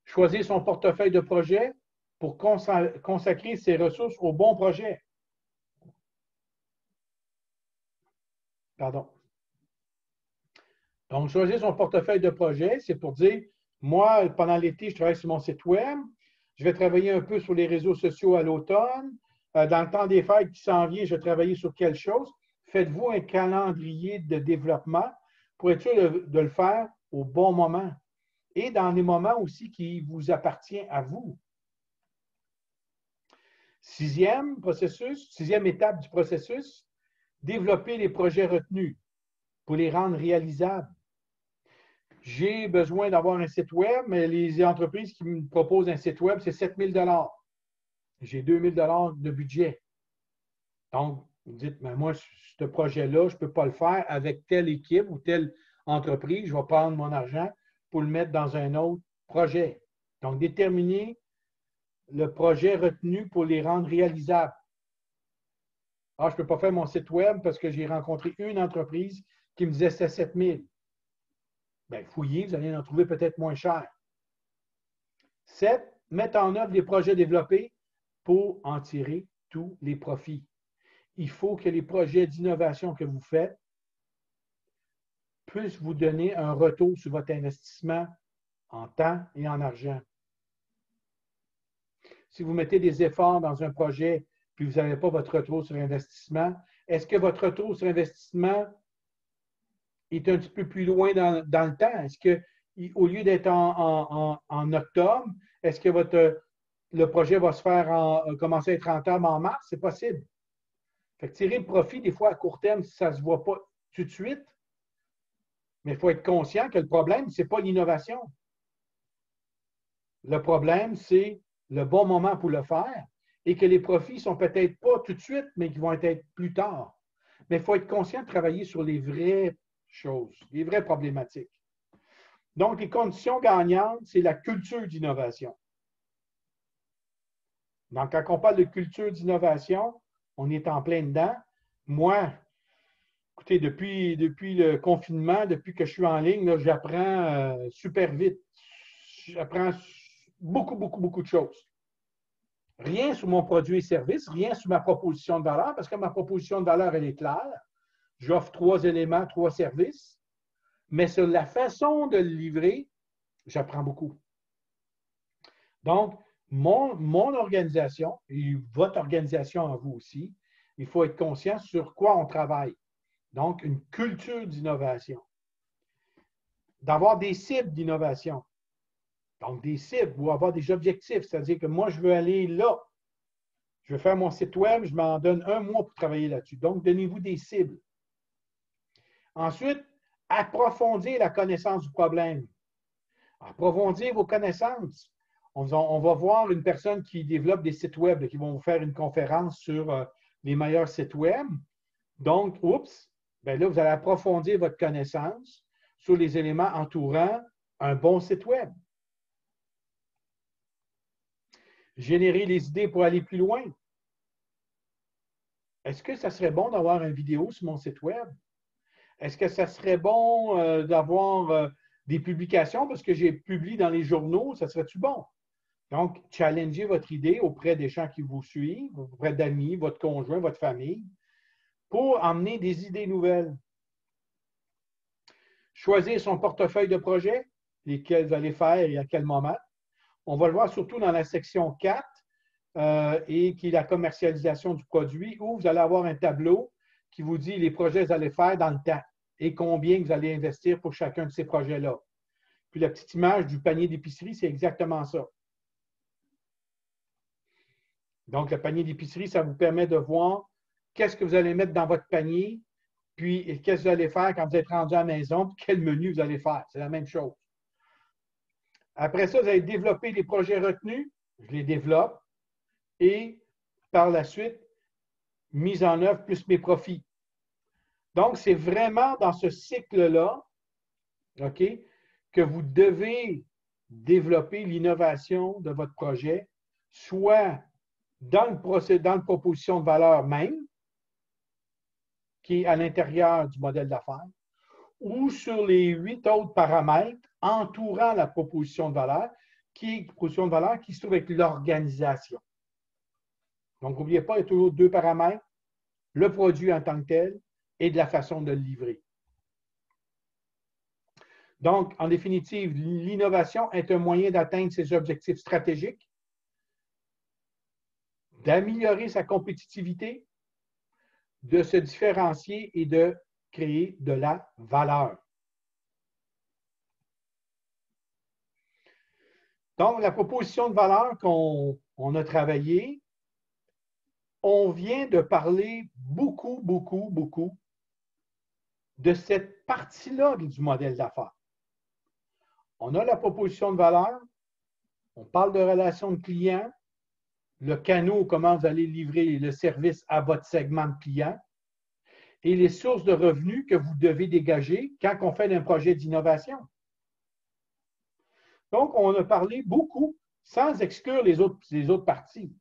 Choisir son portefeuille de projets pour consacrer ses ressources au bon projet. Pardon. Donc, choisir son portefeuille de projet, c'est pour dire, moi, pendant l'été, je travaille sur mon site web, je vais travailler un peu sur les réseaux sociaux à l'automne. Dans le temps des fêtes qui s'en vient, je vais travailler sur quelque chose. Faites-vous un calendrier de développement pour être sûr de le faire au bon moment et dans les moments aussi qui vous appartiennent à vous. Sixième étape du processus, développer les projets retenus pour les rendre réalisables. J'ai besoin d'avoir un site web, mais les entreprises qui me proposent un site web, c'est 7 000 $. J'ai 2 000 $ de budget. Donc, vous dites, mais moi, ce projet-là, je ne peux pas le faire avec telle équipe ou telle entreprise. Je vais prendre mon argent pour le mettre dans un autre projet. Donc, déterminer le projet retenu pour les rendre réalisables. Ah, je ne peux pas faire mon site web parce que j'ai rencontré une entreprise qui me disait que c'était 7 000. Bien, fouillez, vous allez en trouver peut-être moins cher. 7. Mettre en œuvre les projets développés pour en tirer tous les profits. Il faut que les projets d'innovation que vous faites puissent vous donner un retour sur votre investissement en temps et en argent. Si vous mettez des efforts dans un projet puis vous n'avez pas votre retour sur investissement, est-ce que votre retour sur investissement est un petit peu plus loin dans le temps? Est-ce qu'au lieu d'être en octobre, est-ce que le projet va commencer à être rentable en mars? C'est possible. Fait que tirer le profit, des fois, à court terme, ça ne se voit pas tout de suite. Mais il faut être conscient que le problème, ce n'est pas l'innovation. Le problème, c'est le bon moment pour le faire et que les profits ne sont peut-être pas tout de suite, mais qui vont être plus tard. Mais il faut être conscient de travailler sur les vraies choses, les vraies problématiques. Donc, les conditions gagnantes, c'est la culture d'innovation. Donc, quand on parle de culture d'innovation, on est en plein dedans. Moi, écoutez, depuis le confinement, depuis que je suis en ligne, j'apprends super vite. J'apprends beaucoup, beaucoup, beaucoup de choses. Rien sur mon produit et service, rien sur ma proposition de valeur, parce que ma proposition de valeur, elle est claire. J'offre 3 éléments, 3 services, mais sur la façon de le livrer, j'apprends beaucoup. Donc, mon organisation et votre organisation à vous aussi, il faut être conscient sur quoi on travaille. Donc, une culture d'innovation. D'avoir des cibles d'innovation. Donc, des cibles ou avoir des objectifs, c'est-à-dire que moi, je veux aller là. Je veux faire mon site web, je m'en donne 1 mois pour travailler là-dessus. Donc, donnez-vous des cibles. Ensuite, approfondir la connaissance du problème. Approfondir vos connaissances. On va voir une personne qui développe des sites web, qui vont vous faire une conférence sur les meilleurs sites web. Donc, bien là, vous allez approfondir votre connaissance sur les éléments entourant un bon site web. Générer les idées pour aller plus loin. Est-ce que ça serait bon d'avoir une vidéo sur mon site web? Est-ce que ça serait bon d'avoir des publications parce que j'ai publié dans les journaux? Ça serait-tu bon? Donc, challengez votre idée auprès des gens qui vous suivent, auprès d'amis, votre conjoint, votre famille, pour emmener des idées nouvelles. Choisir son portefeuille de projets, lesquels vous allez faire et à quel moment. On va le voir surtout dans la section 4 et qui est la commercialisation du produit, où vous allez avoir un tableau qui vous dit les projets que vous allez faire dans le temps et combien vous allez investir pour chacun de ces projets-là. Puis la petite image du panier d'épicerie, c'est exactement ça. Donc, le panier d'épicerie, ça vous permet de voir qu'est-ce que vous allez mettre dans votre panier, puis qu'est-ce que vous allez faire quand vous êtes rendu à la maison, puis quel menu vous allez faire. C'est la même chose. Après ça, vous allez développer les projets retenus. Je les développe. Et par la suite, mise en œuvre plus mes profits. Donc, c'est vraiment dans ce cycle-là, OK, que vous devez développer l'innovation de votre projet, soit dans la proposition de valeur même, qui est à l'intérieur du modèle d'affaires, ou sur les 8 autres paramètres entourant la proposition de valeur, qui se trouve avec l'organisation. Donc, n'oubliez pas, il y a toujours 2 paramètres, le produit en tant que tel et de la façon de le livrer. Donc, en définitive, l'innovation est un moyen d'atteindre ses objectifs stratégiques, d'améliorer sa compétitivité, de se différencier et de créer de la valeur. Donc, la proposition de valeur qu'on a travaillée, on vient de parler beaucoup de cette partie-là du modèle d'affaires. On a la proposition de valeur, on parle de relations de clients, le canal, comment vous allez livrer le service à votre segment de clients, et les sources de revenus que vous devez dégager quand on fait un projet d'innovation. Donc, on a parlé beaucoup, sans exclure les autres parties.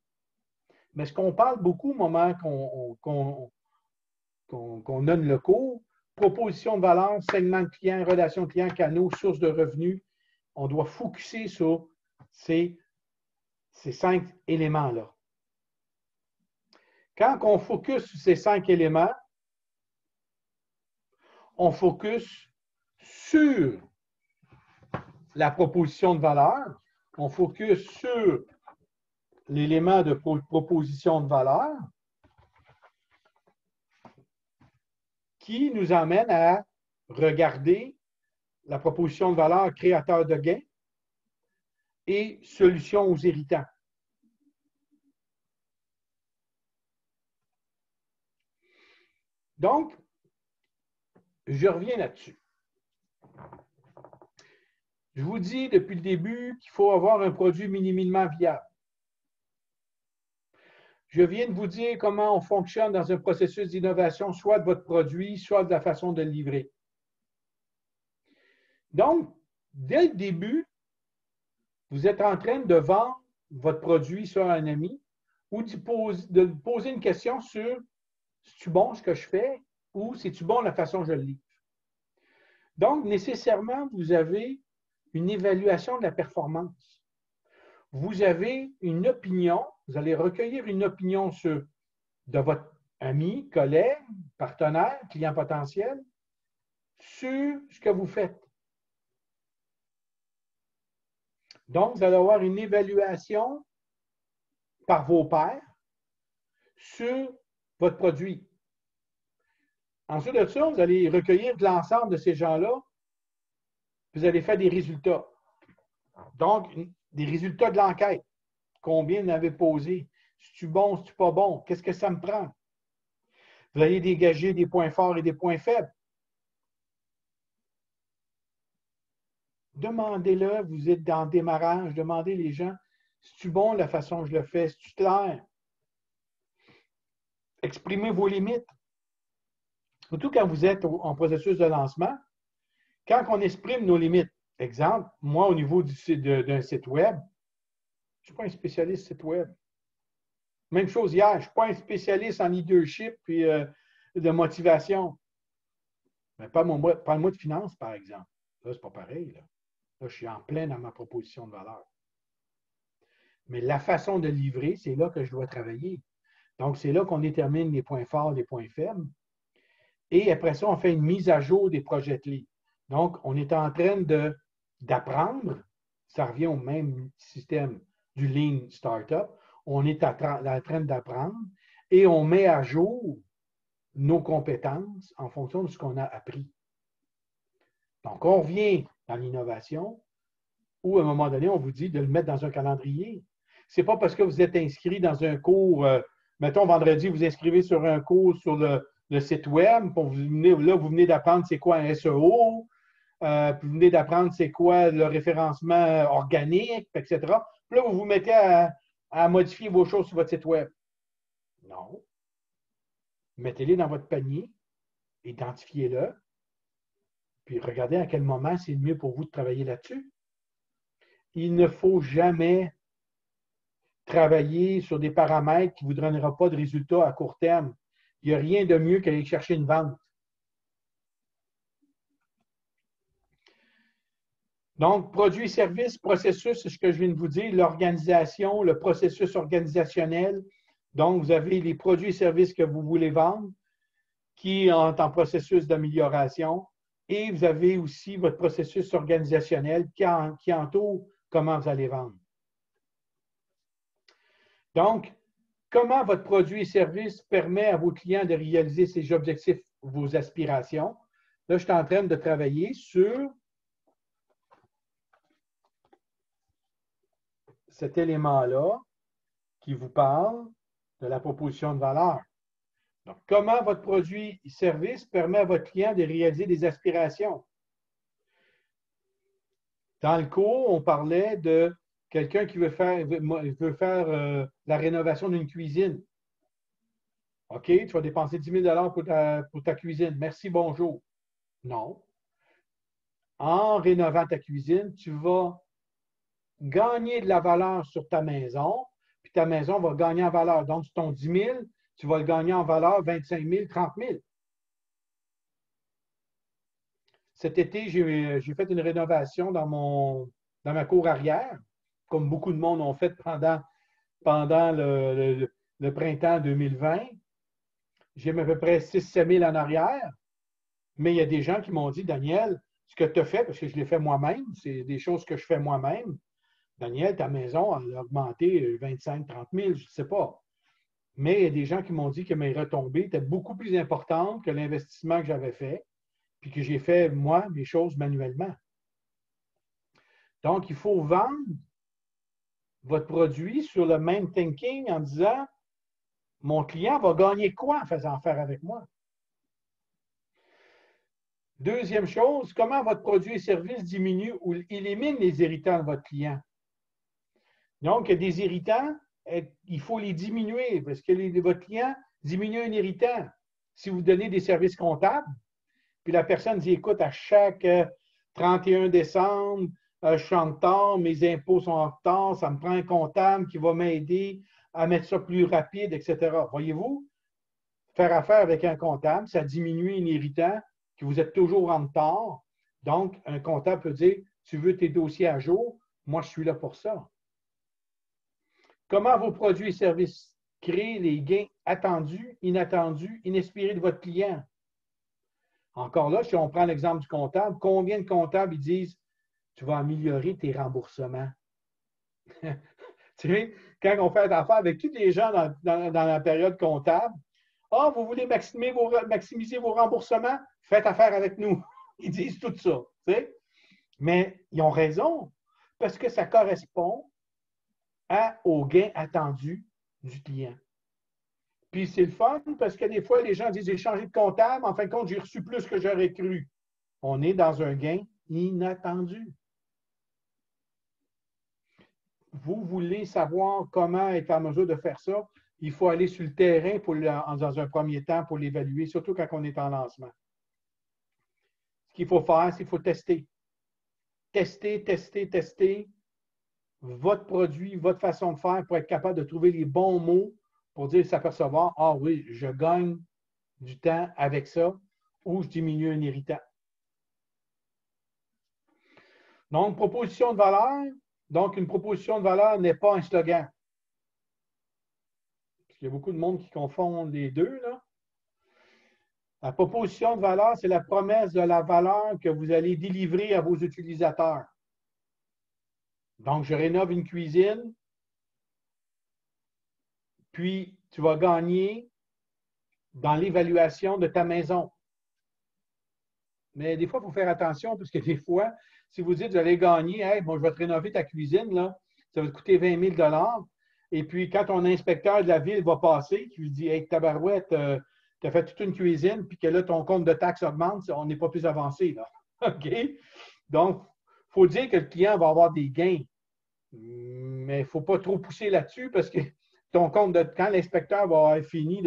Mais ce qu'on parle beaucoup au moment qu'on donne le cours, proposition de valeur, segment de client, relations client, canaux, sources de revenus, on doit focuser sur ces 5 éléments-là. Quand on focus sur ces 5 éléments, on focus sur la proposition de valeur, on focus sur l'élément de proposition de valeur qui nous amène à regarder la proposition de valeur créateur de gains et solution aux irritants. Donc, je reviens là-dessus. Je vous dis depuis le début qu'il faut avoir un produit minimalement viable. Je viens de vous dire comment on fonctionne dans un processus d'innovation, soit de votre produit, soit de la façon de le livrer. Donc, dès le début, vous êtes en train de vendre votre produit sur un ami ou de poser une question sur c'est-tu bon ce que je fais ou c'est-tu bon la façon dont je le livre. Donc, nécessairement, vous avez une évaluation de la performance. Vous avez une opinion, vous allez recueillir une opinion de votre ami, collègue, partenaire, client potentiel, sur ce que vous faites. Donc, vous allez avoir une évaluation par vos pairs sur votre produit. Ensuite de ça, vous allez recueillir de l'ensemble de ces gens-là. Vous allez faire des résultats. Donc, des résultats de l'enquête. Combien vous en avez posé? C'est-tu bon, c'est-tu pas bon? Qu'est-ce que ça me prend? Vous allez dégager des points forts et des points faibles. Demandez-le, vous êtes dans le démarrage, demandez les gens, c'est-tu bon la façon dont je le fais? C'est-tu clair? Exprimez vos limites. Surtout quand vous êtes en processus de lancement, quand on exprime nos limites, exemple, moi au niveau d'un site web, je ne suis pas un spécialiste site web. Même chose hier, je ne suis pas un spécialiste en leadership et de motivation. Mais parle-moi de finances, par exemple. Là, ce n'est pas pareil. Là, je suis en plein dans ma proposition de valeur. Mais la façon de livrer, c'est là que je dois travailler. Donc, c'est là qu'on détermine les points forts, les points faibles. Et après ça, on fait une mise à jour des projets clés. Donc, on est en train d'apprendre. Ça revient au même système du Lean Startup. On est en train d'apprendre et on met à jour nos compétences en fonction de ce qu'on a appris. Donc, on revient dans l'innovation où, à un moment donné, on vous dit de le mettre dans un calendrier. Ce n'est pas parce que vous êtes inscrit dans un cours, mettons vendredi, vous inscrivez sur un cours sur le site web, vous venez d'apprendre c'est quoi un SEO, puis vous venez d'apprendre c'est quoi le référencement organique, etc. Puis là, vous vous mettez à modifier vos choses sur votre site web. Non. Mettez-les dans votre panier, identifiez-le, puis regardez à quel moment c'est le mieux pour vous de travailler là-dessus. Il ne faut jamais travailler sur des paramètres qui ne vous donneront pas de résultats à court terme. Il n'y a rien de mieux qu'aller chercher une vente. Donc, produits, services, processus, c'est ce que je viens de vous dire, l'organisation, le processus organisationnel. Donc, vous avez les produits et services que vous voulez vendre qui sont en processus d'amélioration et vous avez aussi votre processus organisationnel qui entoure comment vous allez vendre. Donc, comment votre produit et service permet à vos clients de réaliser ces objectifs, vos aspirations? Là, je suis en train de travailler sur cet élément-là qui vous parle de la proposition de valeur. Donc, comment votre produit et service permet à votre client de réaliser des aspirations? Dans le cours, on parlait de quelqu'un qui veut faire la rénovation d'une cuisine. OK, tu vas dépenser 10 000 pour ta cuisine. Merci, bonjour. Non. En rénovant ta cuisine, tu vas gagner de la valeur sur ta maison, puis ta maison va gagner en valeur. Donc, sur ton 10 000, tu vas le gagner en valeur 25 000, 30 000. Cet été, j'ai fait une rénovation dans ma cour arrière, comme beaucoup de monde ont fait pendant le printemps 2020. J'ai à peu près 6-7 000 en arrière, mais il y a des gens qui m'ont dit, Daniel, ce que tu as fait, parce que je l'ai fait moi-même, c'est des choses que je fais moi-même. Daniel, ta maison elle a augmenté 25-30 000, je ne sais pas. Mais il y a des gens qui m'ont dit que mes retombées étaient beaucoup plus importantes que l'investissement que j'avais fait, puis que j'ai fait, moi, mes choses manuellement. Donc, il faut vendre votre produit sur le même thinking en disant, mon client va gagner quoi en faisant affaire avec moi? Deuxième chose, comment votre produit et service diminue ou élimine les irritants de votre client? Donc, des irritants, il faut les diminuer parce que votre client diminue un irritant. Si vous donnez des services comptables, puis la personne dit, écoute, à chaque 31 décembre, je suis en retard, mes impôts sont en retard, ça me prend un comptable qui va m'aider à mettre ça plus rapide, etc. Voyez-vous, faire affaire avec un comptable, ça diminue un irritant que vous êtes toujours en retard. Donc, un comptable peut dire, tu veux tes dossiers à jour, moi, je suis là pour ça. Comment vos produits et services créent les gains attendus, inattendus, inespérés de votre client? Encore là, si on prend l'exemple du comptable, combien de comptables ils disent tu vas améliorer tes remboursements? Tu sais, quand on fait affaire avec tous les gens dans la période comptable, ah, vous voulez maximiser vos remboursements? Faites affaire avec nous. Ils disent tout ça. Tu sais? Mais ils ont raison, parce que ça correspond aux gains attendus du client. Puis c'est le fun, parce que des fois, les gens disent j'ai changé de comptable, en fin de compte, j'ai reçu plus que j'aurais cru. On est dans un gain inattendu. Vous voulez savoir comment être en mesure de faire ça, il faut aller sur le terrain dans un premier temps pour l'évaluer, surtout quand on est en lancement. Ce qu'il faut faire, c'est qu'il faut tester. Tester votre produit, votre façon de faire pour être capable de trouver les bons mots pour dire s'apercevoir, ah oui, je gagne du temps avec ça ou je diminue un irritant. Donc, proposition de valeur. Donc, une proposition de valeur n'est pas un slogan. Parce qu'il y a beaucoup de monde qui confond les deux, là. La proposition de valeur, c'est la promesse de la valeur que vous allez délivrer à vos utilisateurs. Donc, je rénove une cuisine, puis tu vas gagner dans l'évaluation de ta maison. Mais des fois, il faut faire attention parce que des fois, si vous dites, vous allez gagner, hey, bon, je vais te rénover ta cuisine, là, ça va te coûter 20 000 $. Et puis, quand ton inspecteur de la ville va passer, qui lui dit, hey, tabarouette, tu as fait toute une cuisine, puis que là, ton compte de taxes augmente, on n'est pas plus avancé, là. OK? Donc, il faut dire que le client va avoir des gains. Mais il ne faut pas trop pousser là-dessus parce que ton compte de, quand l'inspecteur va avoir fini,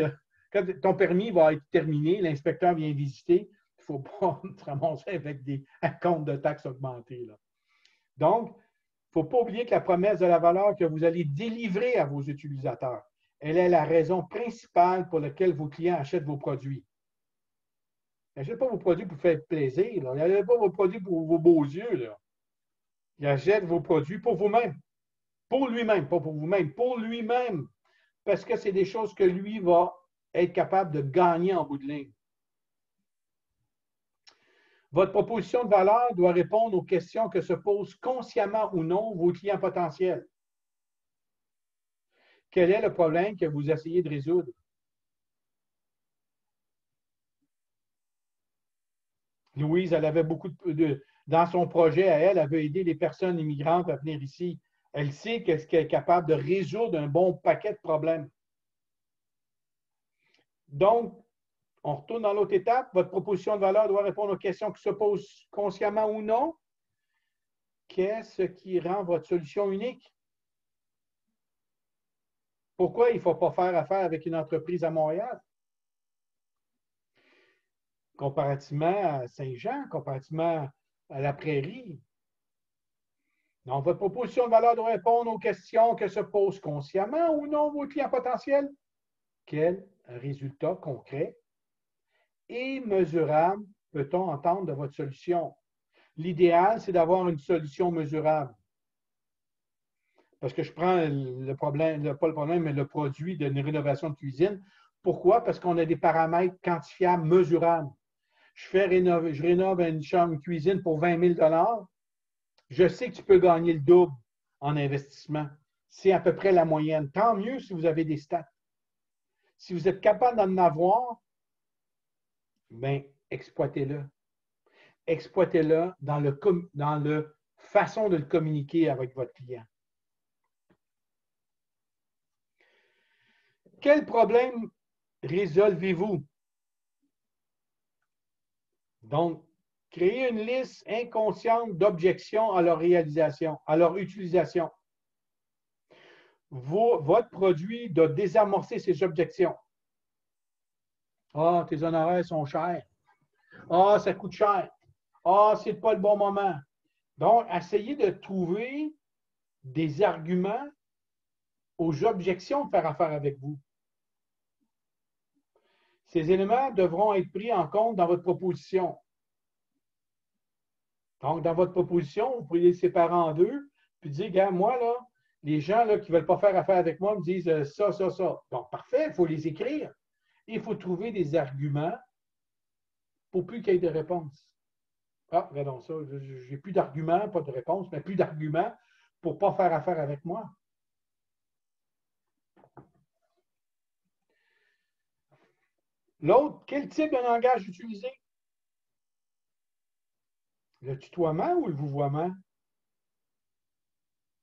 quand ton permis va être terminé, l'inspecteur vient visiter, il ne faut pas te ramasser avec un compte de taxes augmenté, là. Donc, il ne faut pas oublier que la promesse de la valeur que vous allez délivrer à vos utilisateurs, elle est la raison principale pour laquelle vos clients achètent vos produits. Ils n'achètent pas vos produits pour faire plaisir, là. Ils n'achètent pas vos produits pour vos beaux yeux, là. Ils achètent vos produits pour vous-même. Pour lui-même, pas pour vous-même, pour lui-même. Parce que c'est des choses que lui va être capable de gagner en bout de ligne. Votre proposition de valeur doit répondre aux questions que se posent consciemment ou non vos clients potentiels. Quel est le problème que vous essayez de résoudre? Louise, elle avait beaucoup dans son projet, elle veut aider les personnes immigrantes à venir ici. Elle sait qu'elle est capable de résoudre un bon paquet de problèmes. Donc, on retourne dans l'autre étape. Votre proposition de valeur doit répondre aux questions qui se posent consciemment ou non. Qu'est-ce qui rend votre solution unique? Pourquoi il ne faut pas faire affaire avec une entreprise à Montréal? Comparativement à Saint-Jean, comparativement à la Prairie. Donc, votre proposition de valeur doit répondre aux questions que se posent consciemment ou non vos clients potentiels. Quel résultat concret et mesurable peut-on entendre de votre solution? L'idéal, c'est d'avoir une solution mesurable. Parce que je prends le problème, pas le problème, mais le produit d'une rénovation de cuisine. Pourquoi? Parce qu'on a des paramètres quantifiables, mesurables. Je rénove une chambre, une cuisine pour 20 000 $. Je sais que tu peux gagner le double en investissement. C'est à peu près la moyenne. Tant mieux si vous avez des stats. Si vous êtes capable d'en avoir, bien, exploitez-le. Exploitez-le dans la façon de le communiquer avec votre client. Quel problème résolvez-vous? Donc, créez une liste inconsciente d'objections à leur réalisation, à leur utilisation. Votre produit doit désamorcer ces objections. Ah, tes honoraires sont chers. Ah, ça coûte cher. Ah, c'est pas le bon moment. Donc, essayez de trouver des arguments aux objections de faire affaire avec vous. Ces éléments devront être pris en compte dans votre proposition. Donc, dans votre proposition, vous pouvez les séparer en deux, puis dire, regarde, moi, là, les gens là, qui ne veulent pas faire affaire avec moi me disent ça, ça, ça. Donc, parfait, il faut les écrire. Il faut trouver des arguments pour plus qu'il y ait de réponses. Ah, regardons ça, je n'ai plus d'arguments, pas de réponse, mais plus d'arguments pour ne pas faire affaire avec moi. L'autre, quel type de langage utiliser? Le tutoiement ou le vouvoiement?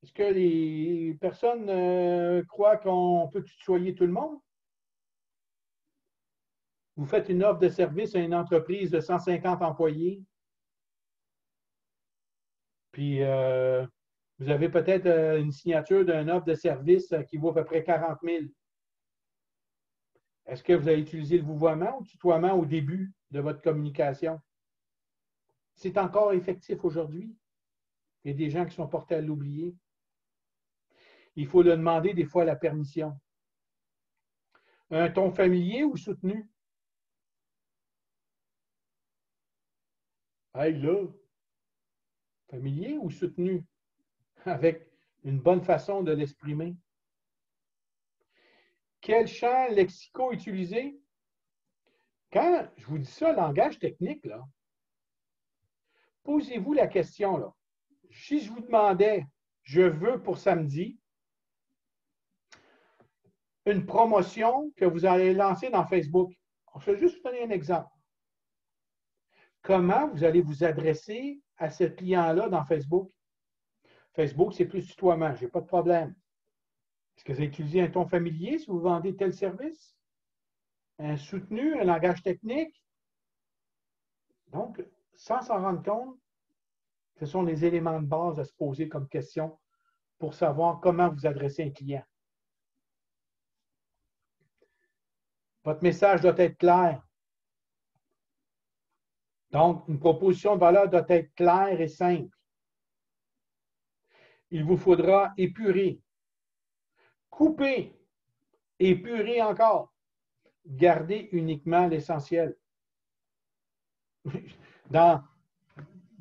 Est-ce que les personnes croient qu'on peut tutoyer tout le monde? Vous faites une offre de service à une entreprise de 150 employés, puis vous avez peut-être une signature d'une offre de service qui vaut à peu près 40 000. Est-ce que vous avez utilisé le vouvoiement ou le tutoiement au début de votre communication? C'est encore effectif aujourd'hui. Il y a des gens qui sont portés à l'oublier. Il faut le demander des fois la permission. Un ton familier ou soutenu? Hey là, familier ou soutenu? Avec une bonne façon de l'exprimer. Quel champ lexicaux utiliser? Quand je vous dis ça, langage technique, là, posez-vous la question, là. Si je vous demandais, je veux pour samedi, une promotion que vous allez lancer dans Facebook. Je vais juste vous donner un exemple. Comment vous allez vous adresser à ce client-là dans Facebook? Facebook, c'est plus tutoiement, je n'ai pas de problème. Est-ce que vous utilisez un ton familier si vous vendez tel service? Un soutenu, un langage technique? Donc, sans s'en rendre compte, ce sont les éléments de base à se poser comme question pour savoir comment vous adresser un client. Votre message doit être clair. Donc, une proposition de valeur doit être claire et simple. Il vous faudra épurer, couper, épurer encore. Garder uniquement l'essentiel. Dans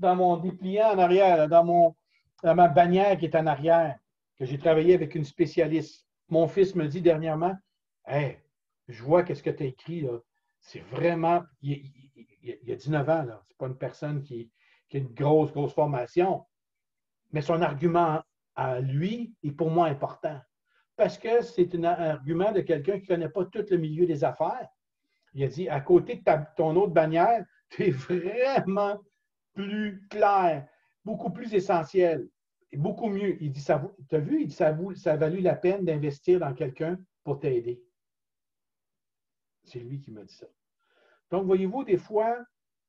mon dépliant en arrière, dans ma bannière qui est en arrière, que j'ai travaillé avec une spécialiste, mon fils me dit dernièrement, « Hey, je vois qu'est-ce que tu as écrit, là. C'est vraiment... » Il a 19 ans, là. C'est pas une personne qui a une grosse formation. Mais son argument à lui est pour moi important. Parce que c'est un argument de quelqu'un qui ne connaît pas tout le milieu des affaires. Il a dit, à côté de ton autre bannière, tu es vraiment plus clair, beaucoup plus essentiel et beaucoup mieux. Il dit, tu as vu, il dit, ça a valu la peine d'investir dans quelqu'un pour t'aider. C'est lui qui m'a dit ça. Donc, voyez-vous, des fois,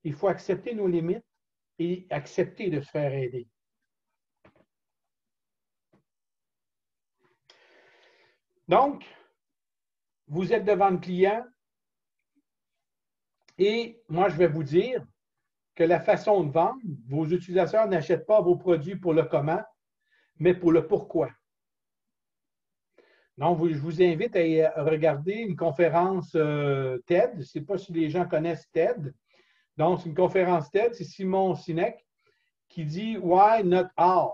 il faut accepter nos limites et accepter de se faire aider. Donc, vous êtes devant le client et moi, je vais vous dire que la façon de vendre, vos utilisateurs n'achètent pas vos produits pour le comment, mais pour le pourquoi. Donc, je vous invite à regarder une conférence TED. Je ne sais pas si les gens connaissent TED. Donc, c'est une conférence TED, c'est Simon Sinek qui dit « Why not all ».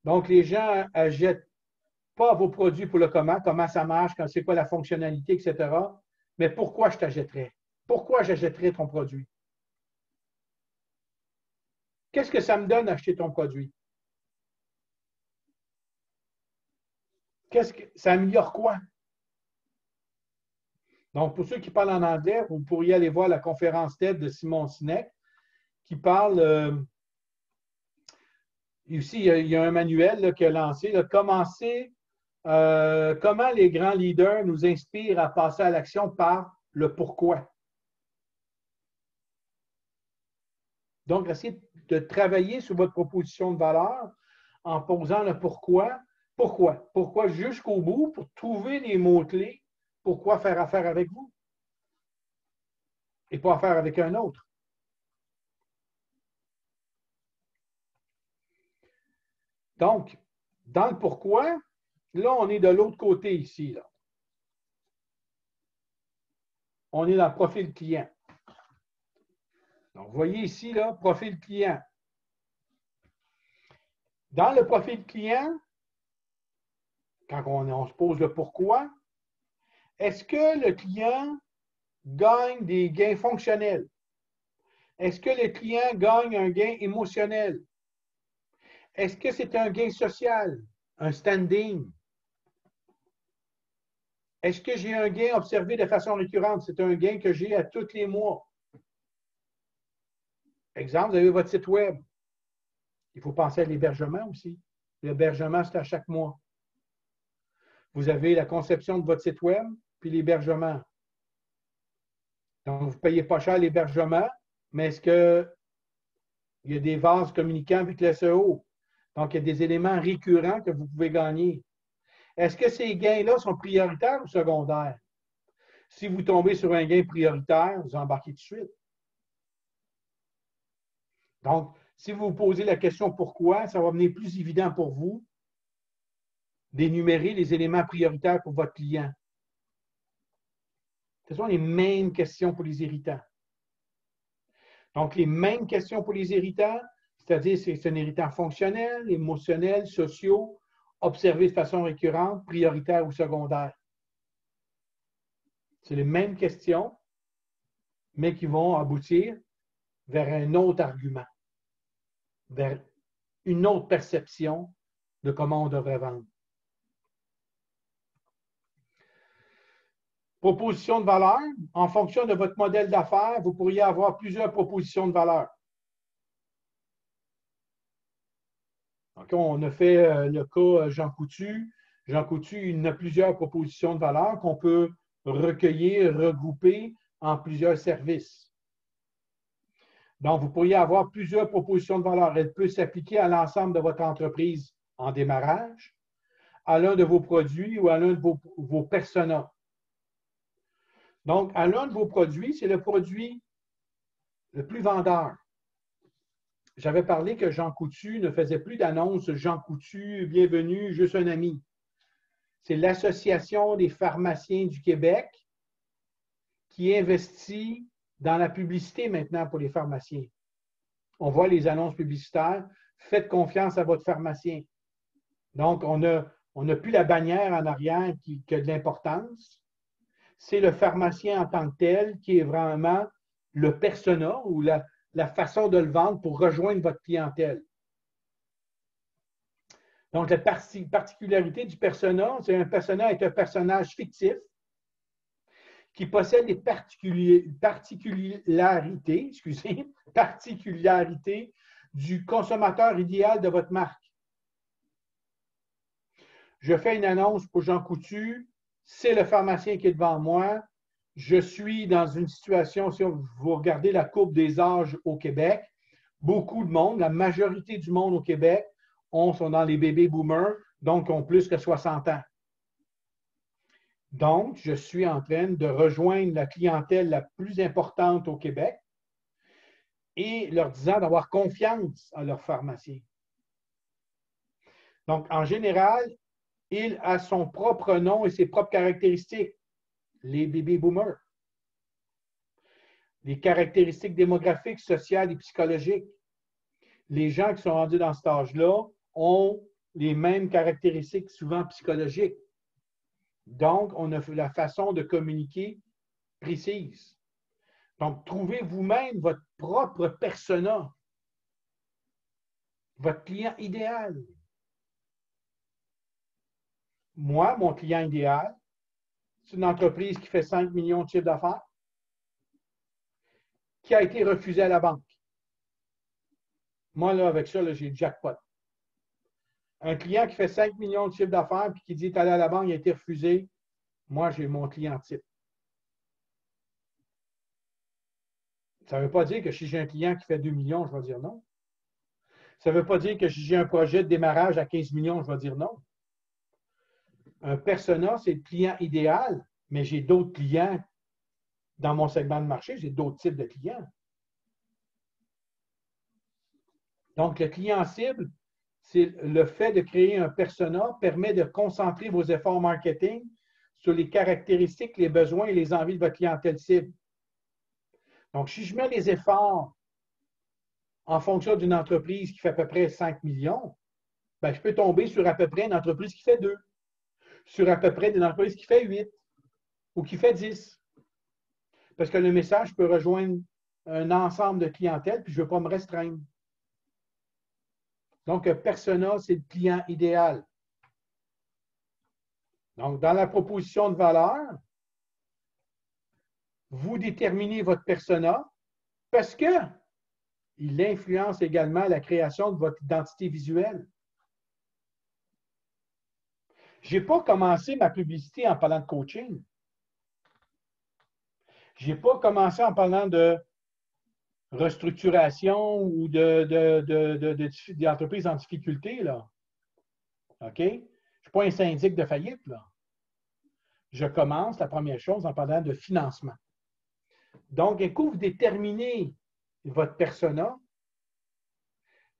Donc, les gens n'achètent pas vos produits pour le comment ça marche, c'est quoi la fonctionnalité, etc. Mais pourquoi je t'achèterais? Pourquoi j'achèterais ton produit? Qu'est-ce que ça me donne d'acheter ton produit? Ça améliore quoi? Donc, pour ceux qui parlent en anglais, vous pourriez aller voir la conférence TED de Simon Sinek qui parle... ici, il y a un manuel qui a lancé, comment les grands leaders nous inspirent à passer à l'action par le pourquoi. Donc, essayez de travailler sur votre proposition de valeur en posant le pourquoi. Pourquoi? Pourquoi jusqu'au bout pour trouver les mots-clés. Pourquoi faire affaire avec vous et pas affaire avec un autre. Donc, dans le pourquoi, là, on est de l'autre côté ici. Là. On est dans le profil client. Donc, vous voyez ici, là, profil client. Dans le profil client, quand on se pose le pourquoi, est-ce que le client gagne des gains fonctionnels? Est-ce que le client gagne un gain émotionnel? Est-ce que c'est un gain social, un standing? Est-ce que j'ai un gain observé de façon récurrente? C'est un gain que j'ai à tous les mois. Exemple, vous avez votre site web. Il faut penser à l'hébergement aussi. L'hébergement, c'est à chaque mois. Vous avez la conception de votre site web, puis l'hébergement. Donc, vous ne payez pas cher l'hébergement, mais est-ce qu'il y a des vases communiquants avec le SEO? Donc, il y a des éléments récurrents que vous pouvez gagner. Est-ce que ces gains-là sont prioritaires ou secondaires? Si vous tombez sur un gain prioritaire, vous embarquez tout de suite. Donc, si vous vous posez la question pourquoi, ça va devenir plus évident pour vous d'énumérer les éléments prioritaires pour votre client. Ce sont les mêmes questions pour les irritants. Donc, les mêmes questions pour les irritants, c'est-à-dire c'est un irritant fonctionnel, émotionnel, sociaux, observé de façon récurrente, prioritaire ou secondaire. C'est les mêmes questions, mais qui vont aboutir vers un autre argument, vers une autre perception de comment on devrait vendre. Proposition de valeur, en fonction de votre modèle d'affaires, vous pourriez avoir plusieurs propositions de valeur. Donc, on a fait le cas Jean Coutu. Jean Coutu, il a plusieurs propositions de valeur qu'on peut recueillir, regrouper en plusieurs services. Donc, vous pourriez avoir plusieurs propositions de valeur. Elle peut s'appliquer à l'ensemble de votre entreprise en démarrage, à l'un de vos produits ou à l'un de vos personas. Donc, à l'un de vos produits, c'est le produit le plus vendeur. J'avais parlé que Jean Coutu ne faisait plus d'annonces Jean Coutu, bienvenue, juste un ami. C'est l'Association des pharmaciens du Québec qui investit dans la publicité maintenant pour les pharmaciens. On voit les annonces publicitaires. Faites confiance à votre pharmacien. Donc, on n'a plus la bannière en arrière qui a de l'importance. C'est le pharmacien en tant que tel qui est vraiment le persona ou la façon de le vendre pour rejoindre votre clientèle. Donc, la particularité du persona, c'est un persona est un personnage fictif qui possède des particularités du consommateur idéal de votre marque. Je fais une annonce pour Jean Coutu, c'est le pharmacien qui est devant moi. Je suis dans une situation, si vous regardez la courbe des âges au Québec, beaucoup de monde, la majorité du monde au Québec, sont dans les baby boomers, donc ont plus que 60 ans. Donc, je suis en train de rejoindre la clientèle la plus importante au Québec et leur disant d'avoir confiance en leur pharmacien. Donc, en général, il a son propre nom et ses propres caractéristiques. Les baby boomers. Les caractéristiques démographiques, sociales et psychologiques. Les gens qui sont rendus dans cet âge-là ont les mêmes caractéristiques, souvent psychologiques. Donc, on a la façon de communiquer précise. Donc, trouvez vous-même votre propre persona, votre client idéal. Moi, mon client idéal, c'est une entreprise qui fait 5 millions de chiffres d'affaires, qui a été refusée à la banque. Moi, là, avec ça, là, j'ai le jackpot. Un client qui fait 5 millions de chiffres d'affaires et qui dit allé à la banque, il a été refusé. Moi, j'ai mon client type. Ça ne veut pas dire que si j'ai un client qui fait 2 millions, je vais dire non. Ça ne veut pas dire que si j'ai un projet de démarrage à 15 millions, je vais dire non. Un persona, c'est le client idéal, mais j'ai d'autres clients dans mon segment de marché, j'ai d'autres types de clients. Donc, le client cible, c'est le fait de créer un persona permet de concentrer vos efforts marketing sur les caractéristiques, les besoins et les envies de votre clientèle cible. Donc, si je mets les efforts en fonction d'une entreprise qui fait à peu près 5 millions, bien, je peux tomber sur à peu près une entreprise qui fait 2, sur à peu près une entreprise qui fait 8 ou qui fait 10. Parce que le message peut rejoindre un ensemble de clientèle, puis je ne veux pas me restreindre. Donc, persona, c'est le client idéal. Donc, dans la proposition de valeur, vous déterminez votre persona parce qu'il influence également la création de votre identité visuelle. Je n'ai pas commencé ma publicité en parlant de coaching. Je n'ai pas commencé en parlant de restructuration ou d'entreprises en difficulté, là. OK? Je ne suis pas un syndic de faillite, là. Je commence, la première chose, en parlant de financement. Donc, un coup, vous déterminez votre persona,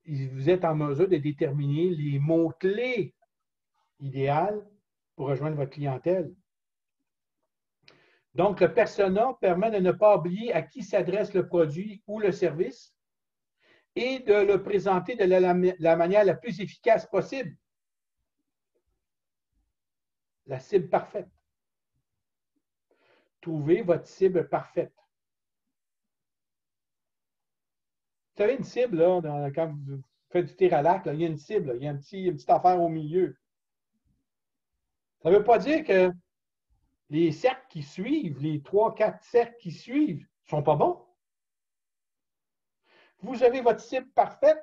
vous êtes en mesure de déterminer les mots-clés idéaux pour rejoindre votre clientèle. Donc, le persona permet de ne pas oublier à qui s'adresse le produit ou le service et de le présenter de la manière la plus efficace possible. La cible parfaite. Trouvez votre cible parfaite. Vous savez, une cible, là, quand vous faites du tir à l'arc, il y a une cible, il y a une petite affaire au milieu. Ça ne veut pas dire que Les cercles qui suivent, les 3-4 cercles qui suivent, ne sont pas bons. Vous avez votre cible parfaite,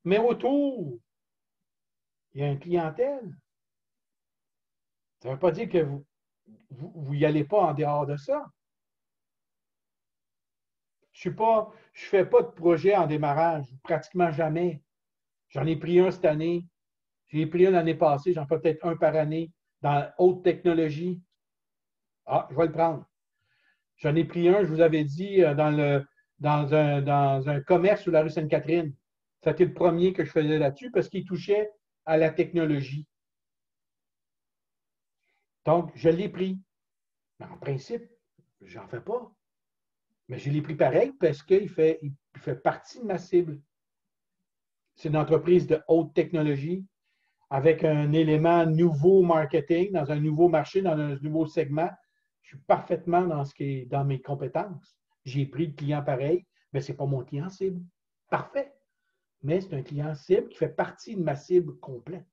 mais autour, il y a une clientèle. Ça ne veut pas dire que vous n'y allez pas en dehors de ça. Je ne fais pas de projet en démarrage, pratiquement jamais. J'en ai pris un cette année. J'ai pris un l'année passée, j'en fais peut-être un par année dans haute technologie. Ah, je vais le prendre. J'en ai pris un, je vous avais dit, dans un commerce sur la rue Sainte-Catherine. C'était le premier que je faisais là-dessus parce qu'il touchait à la technologie. Donc, je l'ai pris. Mais en principe, je n'en fais pas. Mais je l'ai pris pareil parce qu'il fait partie de ma cible. C'est une entreprise de haute technologie avec un élément nouveau marketing, dans un nouveau marché, dans un nouveau segment. Je suis parfaitement dans ce qui est dans mes compétences. J'ai pris le client pareil, mais ce n'est pas mon client cible. Parfait. Mais c'est un client cible qui fait partie de ma cible complète.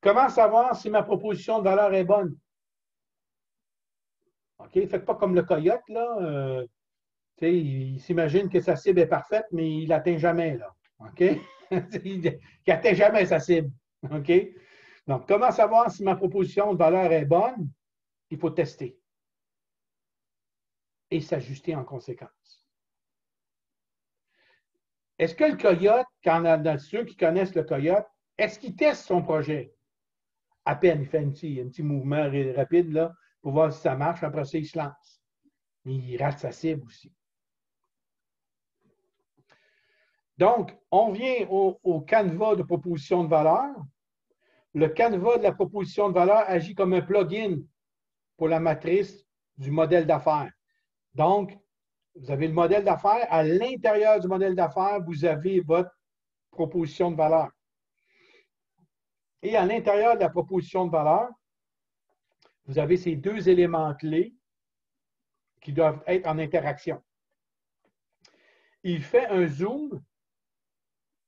Comment savoir si ma proposition de valeur est bonne? OK? Faites pas comme le coyote, là. Il s'imagine que sa cible est parfaite, mais il l'atteint jamais, là. OK? Il n'atteint jamais sa cible. OK? Donc, comment savoir si ma proposition de valeur est bonne? Il faut tester et s'ajuster en conséquence. Est-ce que le coyote, dans ceux qui connaissent le coyote, est-ce qu'il teste son projet? À peine, il fait un petit mouvement rapide là, pour voir si ça marche. Après ça, il se lance. Mais il rate sa cible aussi. Donc, on vient au canevas de proposition de valeur. Le canevas de la proposition de valeur agit comme un plugin pour la matrice du modèle d'affaires. Donc, vous avez le modèle d'affaires. À l'intérieur du modèle d'affaires, vous avez votre proposition de valeur. Et à l'intérieur de la proposition de valeur, vous avez ces deux éléments clés qui doivent être en interaction. Il fait un zoom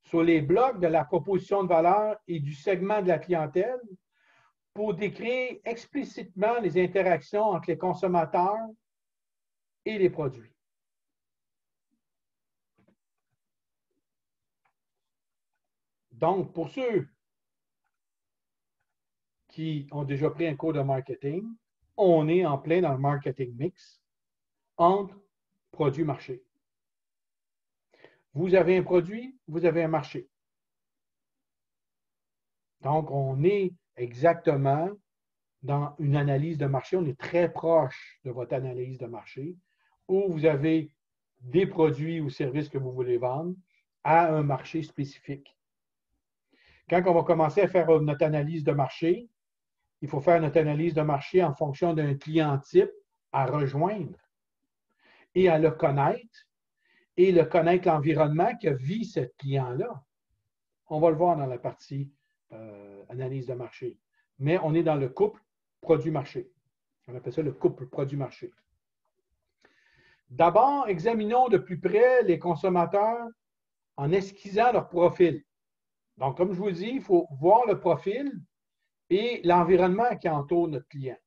sur les blocs de la proposition de valeur et du segment de la clientèle pour décrire explicitement les interactions entre les consommateurs et les produits. Donc, pour ceux qui ont déjà pris un cours de marketing, on est en plein dans le marketing mix entre produit-marché. Vous avez un produit, vous avez un marché. Donc, on est exactement dans une analyse de marché. On est très proche de votre analyse de marché où vous avez des produits ou services que vous voulez vendre à un marché spécifique. Quand on va commencer à faire notre analyse de marché, il faut faire notre analyse de marché en fonction d'un client type à rejoindre et à le connaître et le connaître l'environnement que vit ce client-là. On va le voir dans la partie analyse de marché. Mais on est dans le couple produit-marché. On appelle ça le couple produit-marché. D'abord, examinons de plus près les consommateurs en esquissant leur profil. Donc, comme je vous dis, il faut voir le profil et l'environnement qui entoure notre client.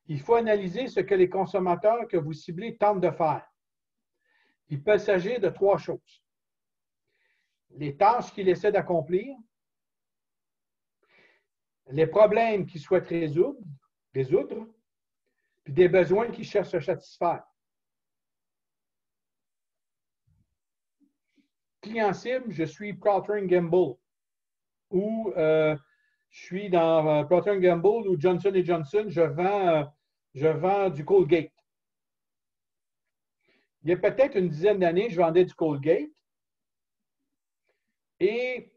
Il faut analyser ce que les consommateurs que vous ciblez tentent de faire. Il peut s'agir de trois choses. Les tâches qu'ils essaient d'accomplir, les problèmes qu'ils souhaitent résoudre, puis des besoins qu'ils cherchent à satisfaire. Client cible, je suis Procter & Gamble ou je suis dans Procter & Gamble ou Johnson & Johnson, je vends du Colgate. Il y a peut-être une dizaine d'années, je vendais du Colgate et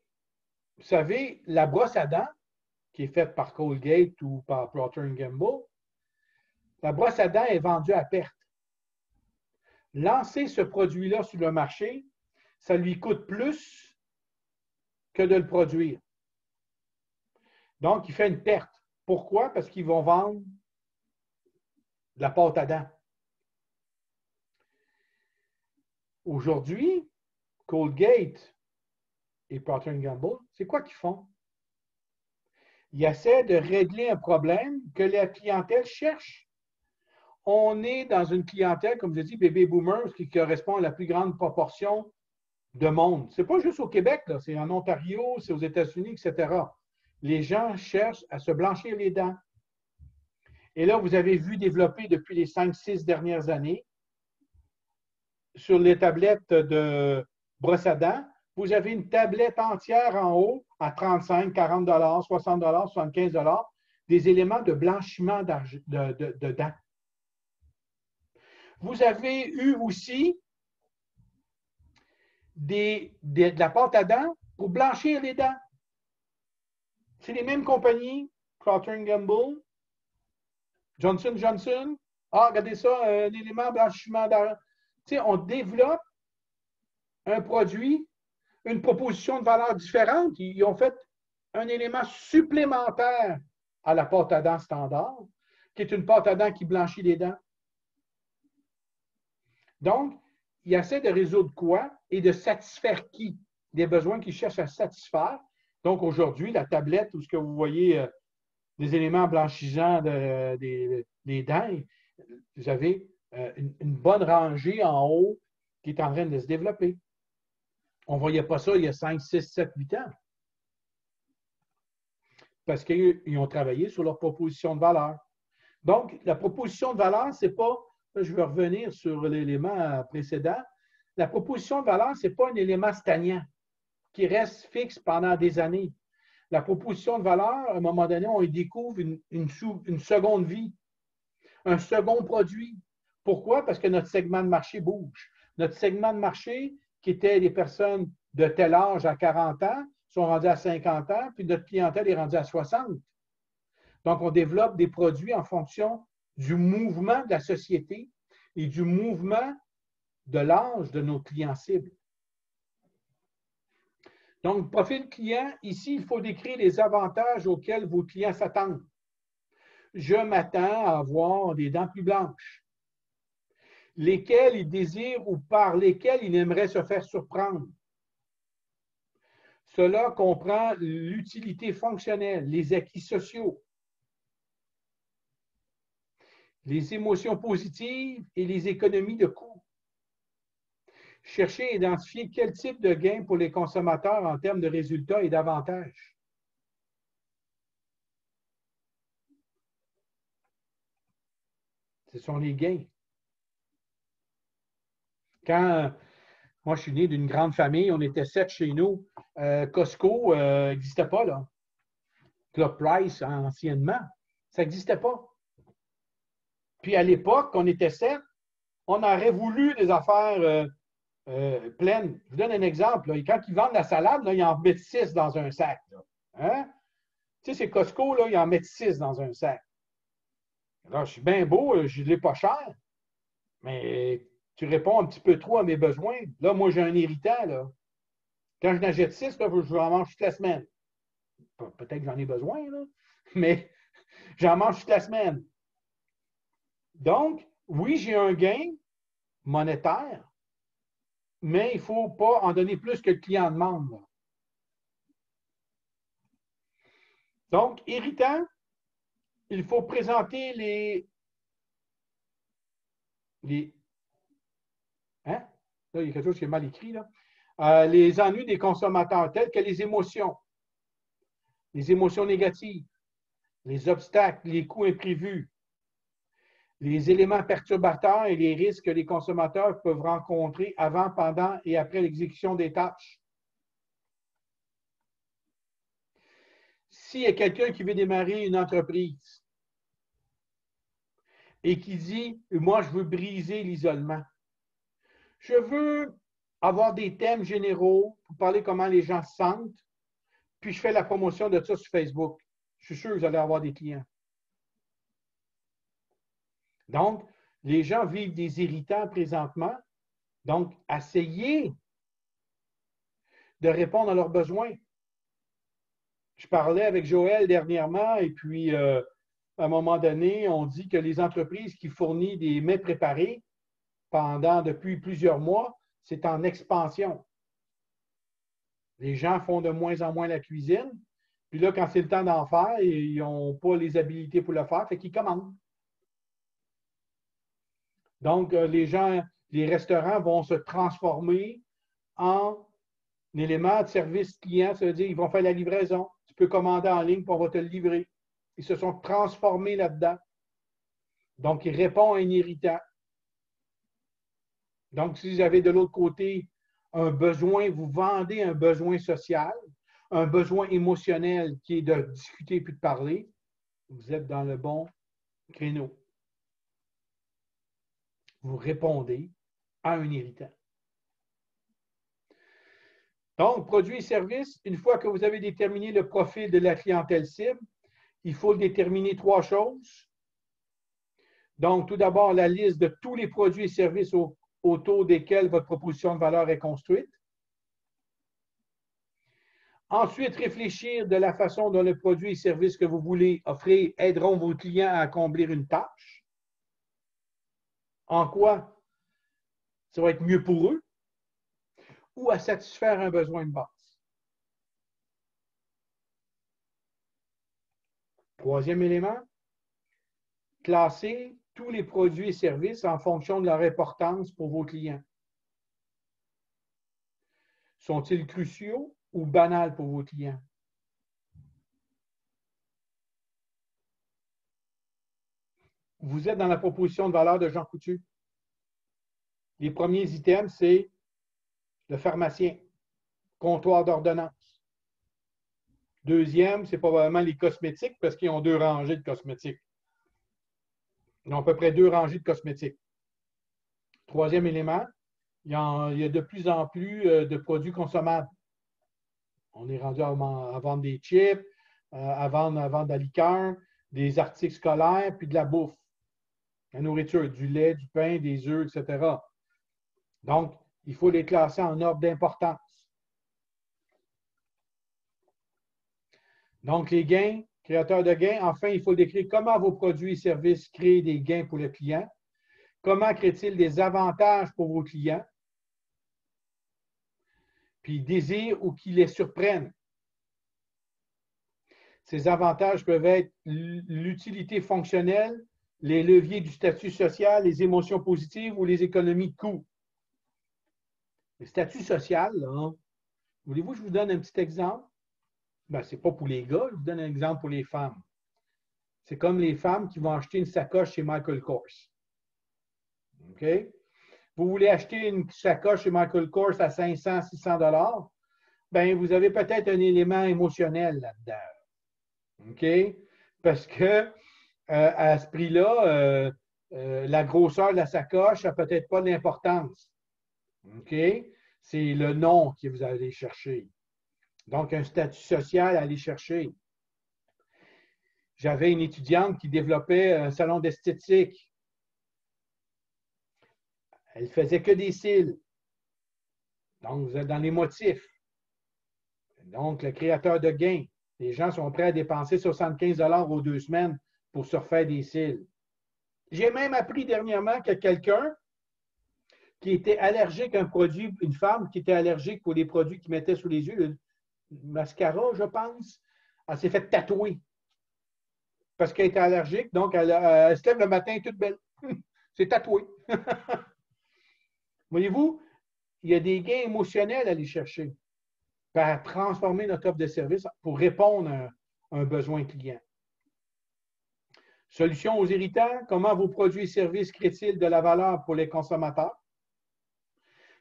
vous savez, la brosse à dents qui est faite par Colgate ou par Procter & Gamble, la brosse à dents est vendue à perte. Lancer ce produit-là sur le marché, ça lui coûte plus que de le produire. Donc, il fait une perte. Pourquoi? Parce qu'ils vont vendre de la pâte à dents. Aujourd'hui, Colgate et Procter & Gamble, c'est quoi qu'ils font? Il essaie de régler un problème que la clientèle cherche. On est dans une clientèle, comme je dis, baby boomers, qui correspond à la plus grande proportion de monde. Ce n'est pas juste au Québec, c'est en Ontario, c'est aux États-Unis, etc. Les gens cherchent à se blanchir les dents. Et là, vous avez vu développer depuis les 5-6 dernières années, sur les tablettes de brosse à dents, vous avez une tablette entière en haut à 35, 40 60 75 des éléments de blanchiment de dents. Vous avez eu aussi de la pâte à dents pour blanchir les dents. C'est les mêmes compagnies, Procter & Gamble, Johnson & Johnson. Ah, regardez ça, un élément blanchiment d'argent. Tu sais, on développe un produit, une proposition de valeur différente. Ils ont fait un élément supplémentaire à la pâte à dents standard, qui est une pâte à dents qui blanchit les dents. Donc, il essaie de résoudre quoi et de satisfaire qui? Des besoins qu'ils cherchent à satisfaire. Donc, aujourd'hui, la tablette, où ce que vous voyez des éléments blanchissants des dents, vous avez une bonne rangée en haut qui est en train de se développer. On ne voyait pas ça il y a 5, 6, 7, 8 ans. Parce qu'ils ont travaillé sur leur proposition de valeur. Donc, la proposition de valeur, ce n'est pas, je vais revenir sur l'élément précédent, la proposition de valeur, ce n'est pas un élément stagnant qui reste fixe pendant des années. La proposition de valeur, à un moment donné, on y découvre une seconde vie, un second produit. Pourquoi? Parce que notre segment de marché bouge. Notre segment de marché, qui était des personnes de tel âge à 40 ans, sont rendus à 50 ans, puis notre clientèle est rendue à 60. Donc, on développe des produits en fonction du mouvement de la société et du mouvement de l'âge de nos clients cibles. Donc, profil client, ici, il faut décrire les avantages auxquels vos clients s'attendent. Je m'attends à avoir des dents plus blanches, lesquelles ils désirent ou par lesquelles ils aimeraient se faire surprendre. Cela comprend l'utilité fonctionnelle, les acquis sociaux, les émotions positives et les économies de coûts. Cherchez à identifier quel type de gain pour les consommateurs en termes de résultats et d'avantages. Ce sont les gains. Quand moi, je suis né d'une grande famille, on était 7 chez nous, Costco n'existait pas, là. Club Price, anciennement, ça n'existait pas. Puis à l'époque, on était 7, on aurait voulu des affaires pleines. Je vous donne un exemple. Là. Quand ils vendent la salade, là, ils en mettent 6 dans un sac. Hein? Tu sais, c'est Costco, là, ils en mettent 6 dans un sac. Alors, je suis bien beau, je ne l'ai pas cher, mais tu réponds un petit peu trop à mes besoins. Là, moi, j'ai un irritant. Là. Quand je n'achète 6, là, je en mange toute la semaine. Peut-être que j'en ai besoin, là, mais j'en mange toute la semaine. Donc, oui, j'ai un gain monétaire, mais il ne faut pas en donner plus que le client demande. Là. Donc, irritant, il faut présenter hein? Là, il y a quelque chose qui est mal écrit. Là. Les ennuis des consommateurs, tels que les émotions négatives, les obstacles, les coûts imprévus, les éléments perturbateurs et les risques que les consommateurs peuvent rencontrer avant, pendant et après l'exécution des tâches. S'il y a quelqu'un qui veut démarrer une entreprise et qui dit « Moi, je veux briser l'isolement. Je veux avoir des thèmes généraux pour parler comment les gens se sentent, puis je fais la promotion de ça sur Facebook. Je suis sûr que vous allez avoir des clients. » Donc, les gens vivent des irritants présentement. Donc, essayez de répondre à leurs besoins. Je parlais avec Joël dernièrement et puis, à un moment donné, on dit que les entreprises qui fournissent des mets préparés depuis plusieurs mois, c'est en expansion. Les gens font de moins en moins la cuisine Puis là, quand c'est le temps d'en faire, ils n'ont pas les habilités pour le faire, fait qu'ils commandent. Donc, les gens, les restaurants vont se transformer en élément de service client. Ça veut dire qu'ils vont faire la livraison. Tu peux commander en ligne, puis on va te le livrer. Ils se sont transformés là-dedans. Donc, ils répondent à un irritant. Donc, si vous avez de l'autre côté un besoin, vous vendez un besoin social, un besoin émotionnel qui est de discuter puis de parler, vous êtes dans le bon créneau. Vous répondez à un irritant. Donc, produits et services, une fois que vous avez déterminé le profil de la clientèle cible, il faut déterminer 3 choses. Donc, tout d'abord, la liste de tous les produits et services autour desquels votre proposition de valeur est construite. Ensuite, réfléchir de la façon dont le produit et service que vous voulez offrir aideront vos clients à accomplir une tâche. En quoi ça va être mieux pour eux ou à satisfaire un besoin de base. Troisième élément, classer tous les produits et services en fonction de leur importance pour vos clients. Sont-ils cruciaux ou banals pour vos clients? Vous êtes dans la proposition de valeur de Jean Coutu. Les premiers items, c'est le pharmacien, comptoir d'ordonnance. Deuxième, c'est probablement les cosmétiques parce qu'ils ont 2 rangées de cosmétiques. Ils ont à peu près 2 rangées de cosmétiques. Troisième élément, il y a de plus en plus de produits consommables. On est rendu à vendre des chips, à vendre de la liqueur, des articles scolaires, puis de la bouffe, la nourriture, du lait, du pain, des œufs, etc. Donc, il faut les classer en ordre d'importance. Donc, les gains, créateurs de gains. Enfin, il faut décrire comment vos produits et services créent des gains pour le client. Comment créent-ils des avantages pour vos clients? Puis, désirent ou qui les surprennent. Ces avantages peuvent être l'utilité fonctionnelle, les leviers du statut social, les émotions positives ou les économies de coûts. Le statut social, là, voulez-vous que je vous donne un petit exemple? Ben, ce n'est pas pour les gars, je vous donne un exemple pour les femmes. C'est comme les femmes qui vont acheter une sacoche chez Michael Kors. OK? Vous voulez acheter une sacoche chez Michael Kors à 500, 600 $, bien, vous avez peut-être un élément émotionnel là-dedans. OK? Parce que à ce prix-là, la grosseur de la sacoche n'a peut-être pas d'importance. OK? C'est le nom que vous allez chercher. Donc, un statut social à aller chercher. J'avais une étudiante qui développait un salon d'esthétique. Elle ne faisait que des cils. Donc, vous êtes dans les motifs. Donc, le créateur de gains. Les gens sont prêts à dépenser 75 $ aux 2 semaines pour se refaire des cils. J'ai même appris dernièrement que quelqu'un qui était allergique à un produit, une femme qui était allergique pour les produits qu'ils mettaient sous les yeux, le mascara, je pense, elle s'est fait tatouer parce qu'elle était allergique. Donc, elle se lève le matin toute belle. C'est tatoué. Voyez-vous, il y a des gains émotionnels à aller chercher pour transformer notre offre de service pour répondre à un besoin client. Solution aux irritants, comment vos produits et services créent-ils de la valeur pour les consommateurs?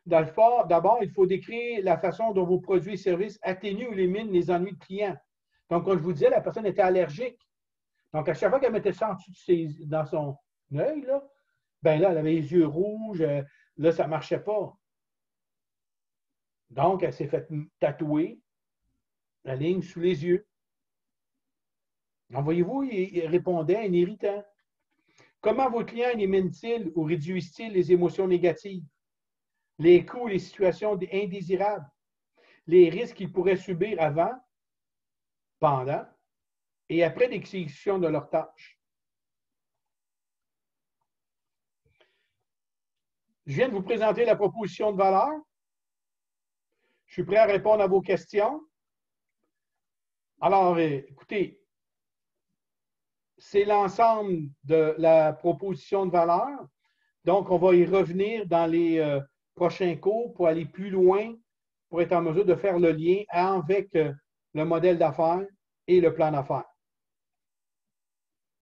D'abord, il faut décrire la façon dont vos produits et services atténuent ou éliminent les ennuis de clients. Donc, comme je vous disais, la personne était allergique. Donc, à chaque fois qu'elle mettait ça en dessous dans son œil, là, ben là, elle avait les yeux rouges, là, ça ne marchait pas. Donc, elle s'est fait tatouer la ligne sous les yeux. Donc, voyez-vous, il répondait à un irritant. Comment vos clients éliminent-ils ou réduisent-ils les émotions négatives, les coûts et les situations indésirables, les risques qu'ils pourraient subir avant, pendant et après l'exécution de leurs tâches? Je viens de vous présenter la proposition de valeur. Je suis prêt à répondre à vos questions. Alors, écoutez, c'est l'ensemble de la proposition de valeur. Donc, on va y revenir dans les prochains cours pour aller plus loin, pour être en mesure de faire le lien avec le modèle d'affaires et le plan d'affaires.